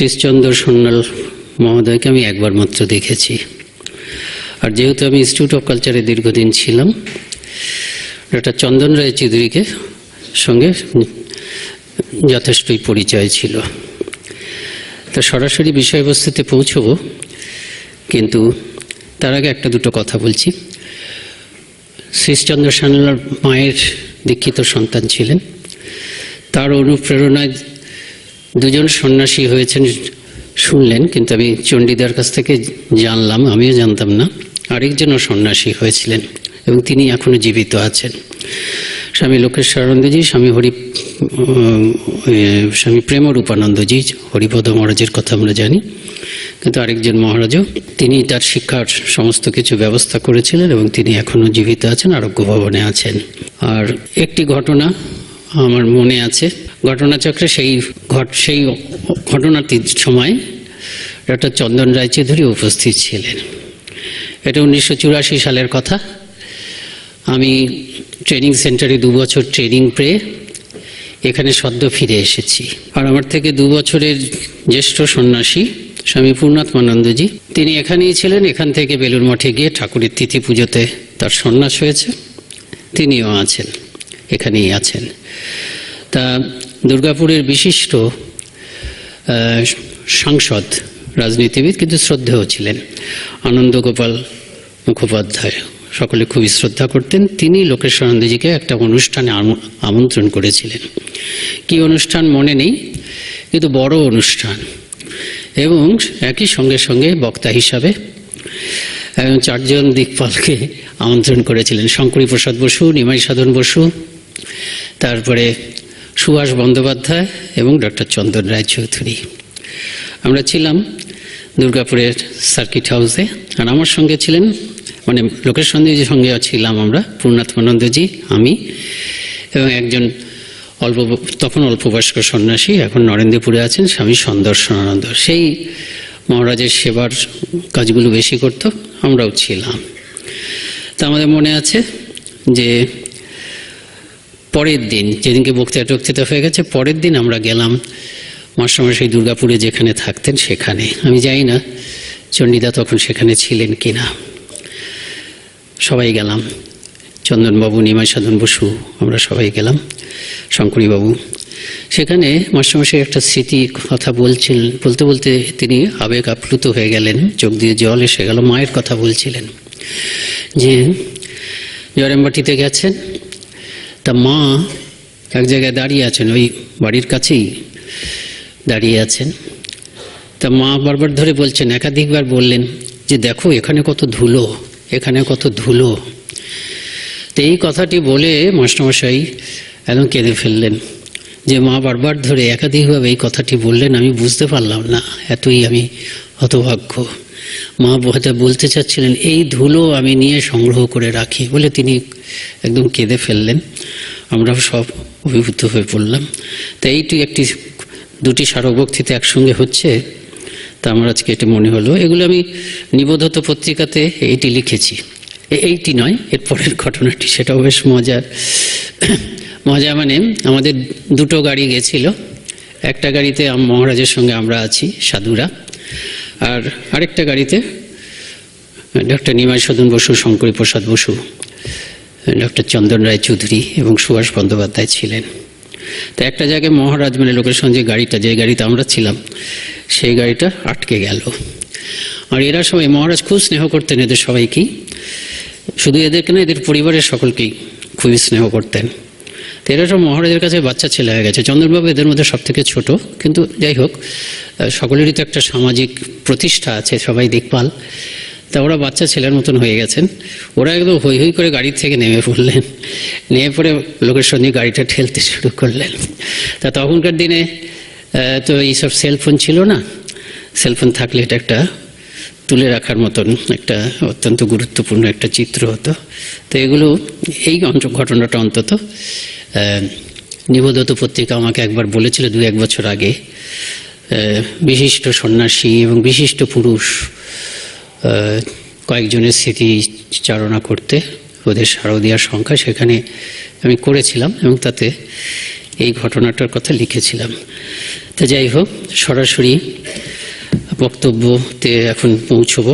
শ্রীশচন্দ্র সান্যাল মহোদয়কে আমি একবার মাত্র দেখেছি। আর যেহেতু আমি ইনস্টিটিউট অফ কালচারে দীর্ঘদিন ছিলাম, ডক্টর চন্দন রায় চৌধুরীকে সঙ্গে যথেষ্টই পরিচয় ছিল। তা সরাসরি বিষয়বস্তুতে পৌঁছব, কিন্তু তার আগে একটা দুটো কথা বলছি। শ্রীশচন্দ্র সান্যাল মায়ের দীক্ষিত সন্তান ছিলেন। তার অনুপ্রেরণায় দুজন সন্ন্যাসী হয়েছেন শুনলেন, কিন্তু আমি চণ্ডীদার কাছ থেকে জানলাম, আমিও জানতাম না, আরেকজনও সন্ন্যাসী হয়েছিলেন এবং তিনি এখনো জীবিত আছেন। স্বামী লোকেশ্বরানন্দজি, স্বামী প্রেমরূপানন্দজি, হরিপদ মহারাজের কথা আমরা জানি, কিন্তু আরেকজন মহারাজও, তিনি তার শিক্ষার সমস্ত কিছু ব্যবস্থা করেছিলেন এবং তিনি এখনো জীবিত আছেন, আরোগ্য ভবনে আছেন। আর একটি ঘটনা আমার মনে আছে, ঘটনাচক্রে সেই ঘটনাটির সময় ডক্টর চন্দন রায়চৌধুরী উপস্থিত ছিলেন। এটা 1984 সালের কথা। আমি ট্রেনিং সেন্টারে 2 বছর ট্রেনিং পেয়ে এখানে সদ্য ফিরে এসেছি। আর আমার থেকে 2 বছরের জ্যেষ্ঠ সন্ন্যাসী স্বামী পূর্ণাত্মানন্দজি, তিনি এখানেই ছিলেন। এখান থেকে বেলুর মঠে গিয়ে ঠাকুরের তিথি পুজোতে তার সন্ন্যাস হয়েছে, তিনিও আছেন, এখানেই আছেন। তা দুর্গাপুরের বিশিষ্ট সাংসদ, রাজনীতিবিদ, কিন্তু শ্রদ্ধেয় ছিলেন আনন্দগোপাল মুখোপাধ্যায়, সকলে খুবই শ্রদ্ধা করতেন। তিনি লোকেশ্বরানন্দজিকে একটা অনুষ্ঠানে আমন্ত্রণ করেছিলেন। কি অনুষ্ঠান মনে নেই, কিন্তু বড় অনুষ্ঠান, এবং একই সঙ্গে সঙ্গে বক্তা হিসাবে 4 জন দিকপালকে আমন্ত্রণ করেছিলেন। শঙ্করী প্রসাদ বসু, নিমাই সাধন বসু, তারপরে সুভাষ বন্দ্যোপাধ্যায় এবং ডক্টর চন্দন রায়চৌধুরী। আমরা ছিলাম দুর্গাপুরের সার্কিট হাউসে। আর আমার সঙ্গে ছিলেন, মানে লোকেশ্বরানন্দজির সঙ্গে ছিলাম আমরা, পূর্ণাত্মানন্দজি, আমি এবং একজন তখন অল্প বয়স্ক সন্ন্যাসী, এখন নরেন্দ্রপুরে আছেন, স্বামী সন্দর্শনানন্দ। সেই মহারাজের সেবার কাজগুলো বেশি করত, আমরাও ছিলাম। তা আমাদের মনে আছে যে পরের দিন, যেদিনকে বক্তৃতা হয়ে গেছে, পরের দিন আমরা গেলাম মাস্টারমশাই দুর্গাপুরে যেখানে থাকতেন সেখানে। আমি জানি না চণ্ডীদা তখন সেখানে ছিলেন কিনা। সবাই গেলাম, চন্দনবাবু, নিমাই সাধন বসু, আমরা সবাই গেলাম, শঙ্করীবাবু। সেখানে মাস্টারমশাই একটা স্মৃতি কথা বলতে বলতে তিনি আবেগ আপ্লুত হয়ে গেলেন, চোখ দিয়ে জল এসে গেল। মায়ের কথা বলছিলেন যে জয়রামবাটিতে গেছেন, তা মা এক জায়গায় দাঁড়িয়ে আছেন, ওই বাড়ির কাছেই দাঁড়িয়ে আছেন। তা মা বারবার ধরে বলছেন, একাধিকবার বললেন যে দেখো এখানে কত ধুলো, এখানে কত ধুলো। তো এই কথাটি বলে মাস্টারমশাই একদম কেঁদে ফেললেন, যে মা বারবার ধরে একাধিকভাবে এই কথাটি বললেন, আমি বুঝতে পারলাম না, এতই আমি হতভাগ্য। মা বলতে চাচ্ছিলেন এই ধুলো আমি নিয়ে সংগ্রহ করে রাখি বলে তিনি একদম কেঁদে ফেললেন। আমরাও সব অভিভূত হয়ে পড়লাম। তা এইটি একটি 2টি স্মারক বক্তৃতা একসঙ্গে হচ্ছে, তা আমার আজকে এটা মনে হলো। এগুলো আমি নিবোধত পত্রিকাতে এইটি লিখেছি, এইটি নয়, এর পরের ঘটনাটি, সেটাও বেশ মজার। মজা মানে আমাদের 2টো গাড়ি গেছিল। একটা গাড়িতে মহারাজের সঙ্গে আমরা আছি সাধুরা, আর আরেকটা গাড়িতে ডক্টর নিমাই সাধন বসু, শঙ্করী প্রসাদ বসু, ডক্টর চন্দন রায়চৌধুরী এবং সুভাষ বন্দ্যোপাধ্যায় ছিলেন। তো একটা জায়গায় মহারাজ, মানে লোকের সঙ্গে গাড়িটা, যে গাড়িতে আমরা ছিলাম, সেই গাড়িটা আটকে গেল। আর এরা সবাই, মহারাজ খুব স্নেহ করতেন এদের সবাইকেই, শুধু এদেরকে না, এদের পরিবারের সকলকেই খুবই স্নেহ করতেন। তো এরা সব মহারাজের কাছে বাচ্চা ছেলে হয়ে গেছে। চন্দ্রবাবু এদের মধ্যে সব থেকে ছোট, কিন্তু যাই হোক সকলেরই তো একটা সামাজিক প্রতিষ্ঠা আছে, সবাই দেখভাল। তা ওরা বাচ্চা ছেলের মতন হয়ে গেছেন। ওরা একদম হৈ হৈ করে গাড়ি থেকে নেমে পড়লেন, নেমে পড়ে লোকের সঙ্গে গাড়িটা ঠেলতে শুরু করলেন। তা তখনকার দিনে তো এইসব সেলফোন ছিল না, সেলফোন থাকলে এটা একটা তুলে রাখার মতন একটা অত্যন্ত গুরুত্বপূর্ণ একটা চিত্র হতো। তো এগুলো, এই ঘটনাটা অন্তত নিবোধত পত্রিকা আমাকে একবার বলেছিল 2-1 বছর আগে, বিশিষ্ট সন্ন্যাসী এবং বিশিষ্ট পুরুষ কয়েকজনের স্মৃতিচারণা করতে, ওদের শারদীয়ার সংখ্যা, সেখানে আমি করেছিলাম এবং তাতে এই ঘটনাটার কথা লিখেছিলাম। তো যাই হোক, সরাসরি বক্তব্যতে এখন পৌঁছব।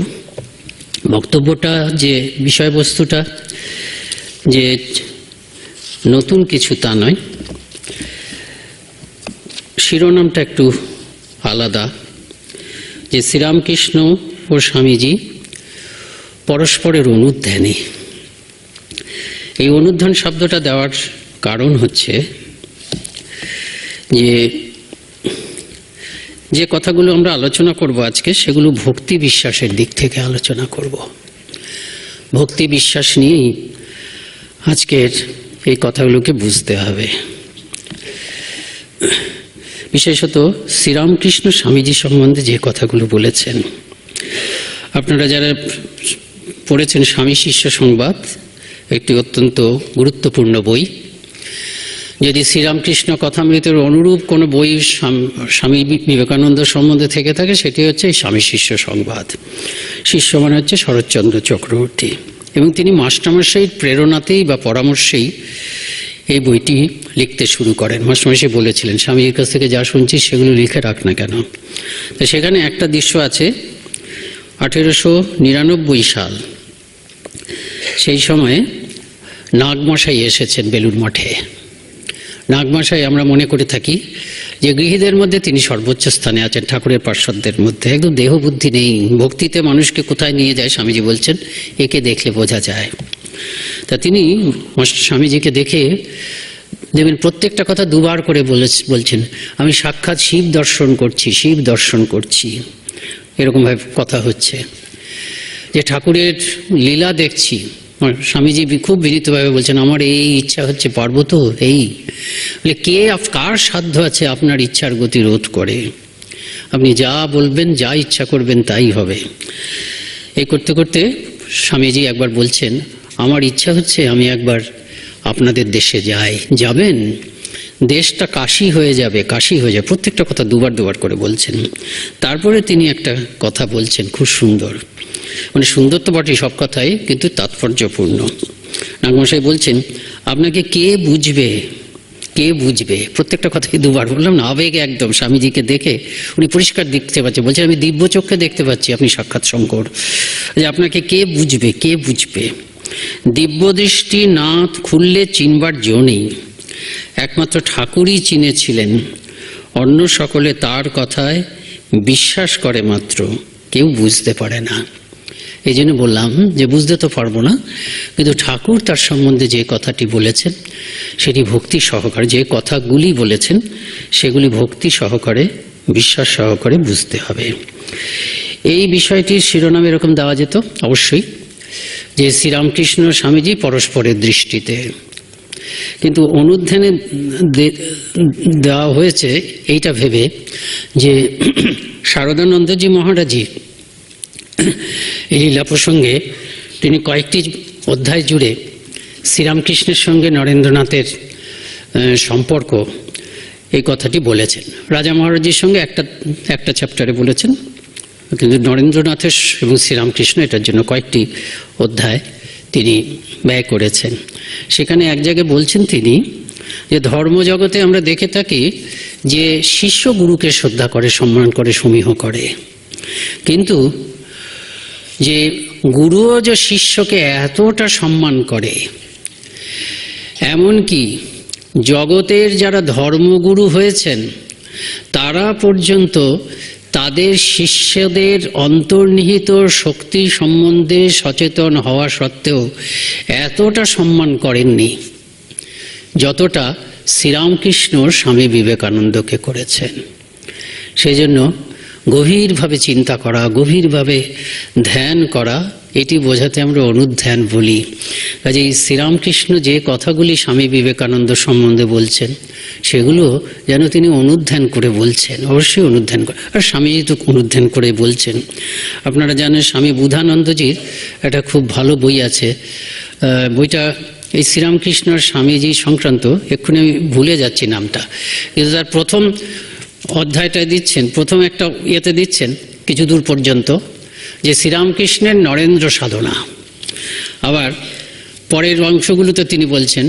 বক্তব্যটা যে বিষয়বস্তুটা যে নতুন কিছু তা নয়, শিরোনামটা একটু আলাদা, যে শ্রীরামকৃষ্ণ ও স্বামীজি পরস্পরের অনুধ্যানে। এই অনুধ্যান শব্দটা দেওয়ার কারণ হচ্ছে যে কথাগুলো আমরা আলোচনা করব আজকে, সেগুলো ভক্তি বিশ্বাসের দিক থেকে আলোচনা করব। ভক্তি বিশ্বাস নিয়েই আজকের এই কথাগুলোকে বুঝতে হবে। বিশেষত শ্রীরামকৃষ্ণ স্বামীজি সম্বন্ধে যে কথাগুলো বলেছেন, আপনারা যারা পড়েছেন স্বামী শিষ্য সংবাদ, একটি অত্যন্ত গুরুত্বপূর্ণ বই। যদি শ্রীরামকৃষ্ণ কথামৃতের অনুরূপ কোনো বই স্বামী বিবেকানন্দ সম্বন্ধে থেকে থাকে, সেটি হচ্ছে এই স্বামী শিষ্য সংবাদ। শিষ্য মানে হচ্ছে শরৎচন্দ্র চক্রবর্তী, এবং তিনি মাস্টারমশাইয়ের প্রেরণাতেই বা পরামর্শেই এই বইটি লিখতে শুরু করেন। মাস্টারমশাই বলেছিলেন, স্বামীজির কাছ থেকে যা শুনছি সেগুলো লিখে রাখ না কেন। তো সেখানে একটা দৃশ্য আছে, 1899 সাল, সেই সময়ে নাগমশাই এসেছেন বেলুড় মঠে। নাগমশাই আমরা মনে করে থাকি যে গৃহীদের মধ্যে তিনি সর্বোচ্চ স্থানে আছেন, ঠাকুরের পার্শ্বদের মধ্যে। একদম দেহ বুদ্ধি নেই, ভক্তিতে মানুষকে কোথায় নিয়ে যায় স্বামীজি বলছেন, একে দেখলে বোঝা যায়। তা তিনি স্বামীজিকে দেখে দেখবেন প্রত্যেকটা কথা দুবার করে বলছেন, আমি সাক্ষাৎ শিব দর্শন করছি, শিব দর্শন করছি, এরকমভাবে কথা হচ্ছে। যে ঠাকুরের লীলা দেখছি, স্বামীজি খুব বিনীতভাবে বলছেন, আমার এই ইচ্ছা হচ্ছে, পারবো তো? এই বলে, কে কার সাধ্য আছে আপনার ইচ্ছার গতি রোধ করে? আপনি যা বলবেন, যা ইচ্ছা করবেন তাই হবে। এই করতে করতে স্বামীজি একবার বলছেন, আমার ইচ্ছা হচ্ছে আমি একবার আপনাদের দেশে যাই। যাবেন? দেশটা কাশী হয়ে যাবে, কাশী হয়ে যাবে। প্রত্যেকটা কথা দুবার দুবার করে বলছেন। তারপরে তিনি একটা কথা বলছেন খুব সুন্দর, মানে সুন্দর তো বটে সব কথাই, কিন্তু তাৎপর্যপূর্ণ। নাগমশাই বলছেন, আপনাকে কে বুঝবে, কে বুঝবে? প্রত্যেকটা কথাই দুবার বললাম না, আবেগে একদম। স্বামীজিকে দেখে উনি পরিষ্কার দেখতে পাচ্ছেন, বলছেন আমি দিব্য চক্ষে দেখতে পাচ্ছি আপনি সাক্ষাৎ শঙ্কর, যে আপনাকে কে বুঝবে, কে বুঝবে? দিব্য দৃষ্টি না খুললে চিনবার জো নেই, একমাত্র ঠাকুরই চিনেছিলেন, অন্য সকলে তার কথায় বিশ্বাস করে মাত্র, কেউ বুঝতে পারে না। এই জন্য বললাম যে বুঝতে তো পারবো না, কিন্তু ঠাকুর তার সম্বন্ধে যে কথাটি বলেছেন সেটি ভক্তি সহকারে, যে কথাগুলি বলেছেন সেগুলি ভক্তি সহকারে, বিশ্বাস সহকারে বুঝতে হবে। এই বিষয়টির শিরোনাম এরকম দেওয়া যেত অবশ্যই, যে শ্রীরামকৃষ্ণ স্বামীজি পরস্পরের দৃষ্টিতে। কিন্তু অনুধ্যানে দেওয়া হয়েছে এইটা ভেবে যে শারদানন্দজি মহারাজজি এই লীলা প্রসঙ্গে তিনি কয়েকটি অধ্যায় জুড়ে শ্রীরামকৃষ্ণের সঙ্গে নরেন্দ্রনাথের সম্পর্ক, এই কথাটি বলেছেন। রাজা মহারাজজির সঙ্গে একটা চ্যাপ্টারে বলেছেন, কিন্তু নরেন্দ্রনাথের এবং শ্রীরামকৃষ্ণ এটার জন্য কয়েকটি অধ্যায় তিনি ব্যয় করেছেন। সেখানে এক জায়গায় বলছেন তিনি যে ধর্মজগতে আমরা দেখে থাকি যে শিষ্য গুরুকে শ্রদ্ধা করে, সম্মান করে, সমীহ করে, কিন্তু যে গুরুও যে শিষ্যকে এতটা সম্মান করে, এমনকি জগতের যারা ধর্মগুরু হয়েছেন তারা পর্যন্ত তাদের শিষ্যদের অন্তর্নিহিত শক্তি সম্বন্ধে সচেতন হওয়া সত্ত্বেও এতটা সম্মান করেননি যতটা শ্রীরামকৃষ্ণ স্বামী বিবেকানন্দকে করেছেন। সেই জন্য গভীরভাবে চিন্তা করা, গভীরভাবে ধ্যান করা, এটি বোঝাতে আমরা অনুধ্যান বলি। কাজে শ্রীরামকৃষ্ণ যে কথাগুলি স্বামী বিবেকানন্দ সম্বন্ধে বলছেন সেগুলো যেন তিনি অনুধ্যান করে বলছেন, অবশ্যই অনুধ্যান করে। আর স্বামীজি তো অনুধ্যান করে বলছেন। আপনারা জানেন স্বামী বুধানন্দজির একটা খুব ভালো বই আছে, বইটা এই শ্রীরামকৃষ্ণ স্বামীজি সংক্রান্ত, এক্ষুনি আমি ভুলে যাচ্ছি নামটা, কিন্তু তার প্রথম অধ্যায়টা দিচ্ছেন, প্রথম একটা ইয়েতে দিচ্ছেন কিছু দূর পর্যন্ত, যে শ্রীরামকৃষ্ণের নরেন্দ্র সাধনা। আবার পরের অংশগুলোতে তিনি বলছেন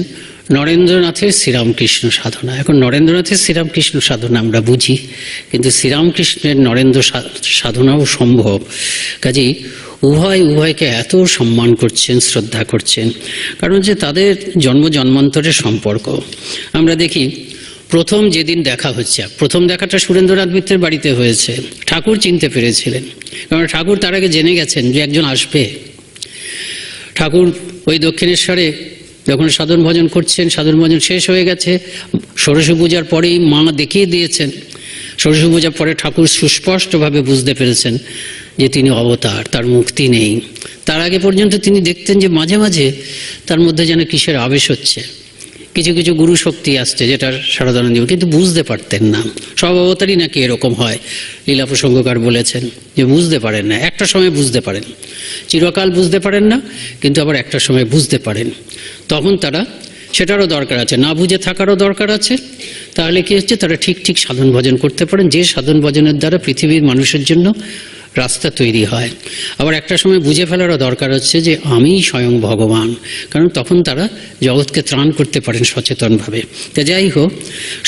নরেন্দ্রনাথের শ্রীরামকৃষ্ণ সাধনা। এখন নরেন্দ্রনাথের শ্রীরামকৃষ্ণ সাধনা আমরা বুঝি, কিন্তু শ্রীরামকৃষ্ণের নরেন্দ্র সাধনাও সম্ভব। কাজেই উভয়কে এত সম্মান করছেন, শ্রদ্ধা করছেন, কারণ যে তাদের জন্ম জন্মান্তরের সম্পর্ক। আমরা দেখি প্রথম যেদিন দেখা হচ্ছে, প্রথম দেখাটা সুরেন্দ্রনাথ মিত্রের বাড়িতে হয়েছে। ঠাকুর চিনতে পেরেছিলেন, কারণ ঠাকুর তার আগে জেনে গেছেন যে একজন আসবে। ঠাকুর ওই দক্ষিণেশ্বরে যখন সাধন ভজন করছেন, সাধন ভজন শেষ হয়ে গেছে, ষোড়শী পূজার পরেই মা দেখিয়ে দিয়েছেন। ষোড়শী পূজার পরে ঠাকুর সুস্পষ্টভাবে বুঝতে পেরেছেন যে তিনি অবতার, তার মুক্তি নেই। তার আগে পর্যন্ত তিনি দেখতেন যে মাঝে মাঝে তার মধ্যে যেন কিসের আবেশ হচ্ছে, কিছু কিছু গুরু শক্তি আসছে, যেটা সারদানন্দ, কিন্তু বুঝতে পারতেন না। সব অবতারই নাকি এরকম হয়, লীলা প্রসঙ্গকার বলেছেন যে বুঝতে পারেন না, একটা সময় বুঝতে পারেন, চিরকাল বুঝতে পারেন না, কিন্তু আবার একটা সময় বুঝতে পারেন। তখন তারা, সেটারও দরকার আছে, না বুঝে থাকারও দরকার আছে। তাহলে কি হচ্ছে, তারা ঠিক ঠিক সাধন ভজন করতে পারেন, যে সাধন ভজনের দ্বারা পৃথিবীর মানুষের জন্য রাস্তা তৈরি হয়। আবার একটা সময় বুঝে ফেলারও দরকার হচ্ছে যে আমি স্বয়ং ভগবান, কারণ তখন তারা জগৎকে ত্রাণ করতে পারেন সচেতনভাবে। তা যাই হোক,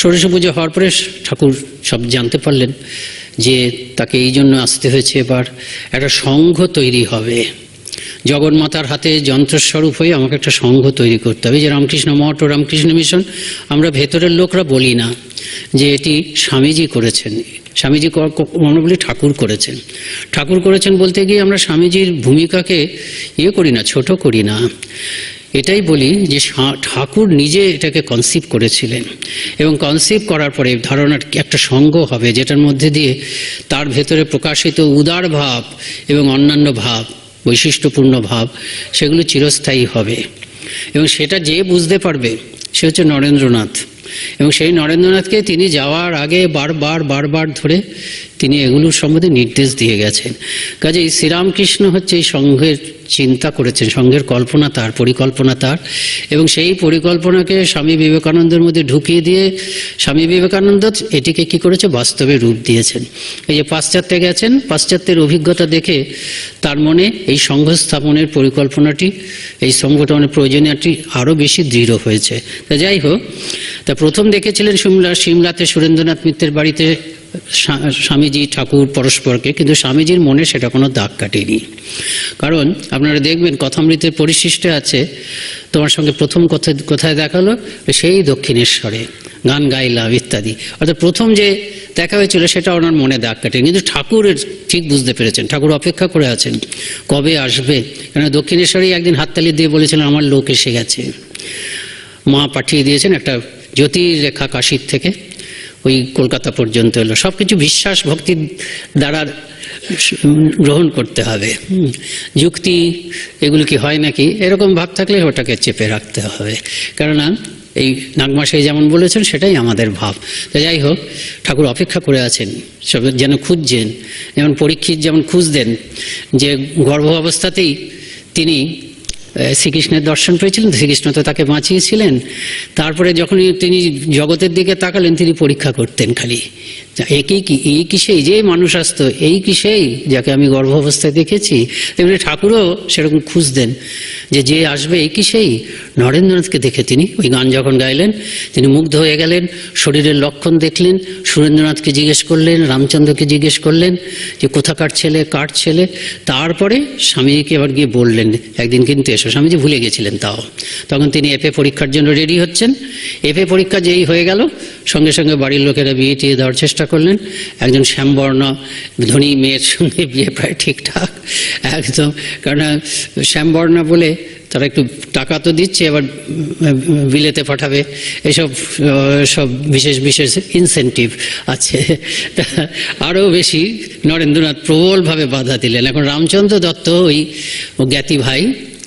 ষোড়শী পুজো হওয়ার পরে ঠাকুর সব জানতে পারলেন যে তাকে এই জন্য আসতে হয়েছে, এবার একটা সংঘ তৈরি হবে। জগন্মাতার হাতে যন্ত্রস্বরূপ হয়ে আমাকে একটা সংঘ তৈরি করতে হবে। যে রামকৃষ্ণ মঠ ও রামকৃষ্ণ মিশন, আমরা ভেতরের লোকরা বলি না যে এটি স্বামীজি করেছেন। স্বামীজি আমরা বলি ঠাকুর করেছেন। ঠাকুর করেছেন বলতে গিয়ে আমরা স্বামীজির ভূমিকাকে করি না, ছোট করি না। এটাই বলি যে ঠাকুর নিজে এটাকে কনসিভ করেছিলেন, এবং কনসিভ করার পরে ধারণার একটা সঙ্গ হবে, যেটার মধ্যে দিয়ে তার ভেতরে প্রকাশিত উদার ভাব এবং অন্যান্য ভাব, বৈশিষ্ট্যপূর্ণ ভাব, সেগুলো চিরস্থায়ী হবে। এবং সেটা যে বুঝতে পারবে সে হচ্ছে নরেন্দ্রনাথ। এবং সেই নরেন্দ্রনাথকে তিনি যাওয়ার আগে বারবার ধরে তিনি এগুলোর সম্বন্ধে নির্দেশ দিয়ে গেছেন। কাজেই শ্রীরামকৃষ্ণ হচ্ছে এই সংঘের চিন্তা করেছেন, সংঘের কল্পনা তার, পরিকল্পনা তার, এবং সেই পরিকল্পনাকে স্বামী বিবেকানন্দের মধ্যে ঢুকিয়ে দিয়ে স্বামী বিবেকানন্দ এটিকে কি করেছে, বাস্তবে রূপ দিয়েছেন। এই যে পাশ্চাত্যে গেছেন, পাশ্চাত্যের অভিজ্ঞতা দেখে তার মনে এই সংঘ স্থাপনের পরিকল্পনাটি, এই সংগঠনের প্রয়োজনীয়টি আরও বেশি দৃঢ় হয়েছে। তা যাই হোক, তা প্রথম দেখেছিলেন সিমলাতে সুরেন্দ্রনাথ মিত্রের বাড়িতে স্বামীজি ঠাকুর পরস্পরকে, কিন্তু স্বামীজির মনে সেটা কোনো দাগ কাটেনি। কারণ আপনারা দেখবেন কথামৃতের পরিশিষ্টে আছে, তোমার সঙ্গে প্রথম কোথায় দেখালো, সেই দক্ষিণেশ্বরে গান গাইলাম ইত্যাদি। অর্থাৎ প্রথম যে দেখা হয়েছিল সেটা ওনার মনে দাগ কাটেনি, কিন্তু ঠাকুরের ঠিক বুঝতে পেরেছেন। ঠাকুর অপেক্ষা করে আছেন কবে আসবে, কেন দক্ষিণেশ্বরেই একদিন হাততালি দিয়ে বলেছিলেন আমার লোক এসে গেছে। মা পাঠিয়ে দিয়েছেন একটা জ্যোতির্রেখা কাশীর থেকে, ওই কলকাতা পর্যন্ত এলো। সব কিছু বিশ্বাস ভক্তির দ্বারা গ্রহণ করতে হবে, যুক্তি এগুলো কি হয় নাকি এরকম ভাব থাকলে ওটাকে চেপে রাখতে হবে। কেননা এই নাগমাসে যেমন বলেছেন সেটাই আমাদের ভাব। তো যাই হোক, ঠাকুর অপেক্ষা করে আছেন, সব যেন খুঁজছেন, যেমন পরীক্ষিত যেমন খুঁজতেন, যে গর্ভ অবস্থাতেই তিনি শ্রীকৃষ্ণের দর্শন পেয়েছিলেন, শ্রীকৃষ্ণ তো তাকে বাঁচিয়েছিলেন। তারপরে যখন তিনি জগতের দিকে তাকালেন, তিনি পরীক্ষা করতেন খালি, এই কি সেই যে মানুষ আসতো, এই কি সেই যাকে আমি গর্ভ অবস্থায় দেখেছি। তেমনি ঠাকুরও সেরকম খুঁজতেন যে আসবে, এই কি সেই। নরেন্দ্রনাথকে দেখে তিনি ওই গান যখন গাইলেন, তিনি মুগ্ধ হয়ে গেলেন, শরীরের লক্ষণ দেখলেন, সুরেন্দ্রনাথকে জিজ্ঞেস করলেন, রামচন্দ্রকে জিজ্ঞেস করলেন যে কোথাকার ছেলে, কার ছেলে। তারপরে স্বামীজিকে আবার গিয়ে বললেন একদিন কিন্তু এসো। স্বামীজি ভুলে গেছিলেন তাও। তখন তিনি এফএ পরীক্ষার জন্য রেডি হচ্ছেন। এফএ পরীক্ষা যেই হয়ে গেল, সঙ্গে সঙ্গে বাড়ির লোকেরা বিয়ে টিয়ে দেওয়ার চেষ্টা করলেন। একজন শ্যামবর্ণ ধনী মেয়ের সঙ্গে বিয়ে প্রায় ঠিকঠাক একদম, কারণ শ্যামবর্ণ বলে তারা একটু টাকা তো দিচ্ছে, আবার বিলেতে পাঠাবে, এসব সব বিশেষ বিশেষ ইনসেন্টিভ আছে। আরও বেশি নরেন্দ্রনাথ প্রবলভাবে বাধা দিলেন। এখন রামচন্দ্র দত্ত ওই জ্ঞাতি ভাই,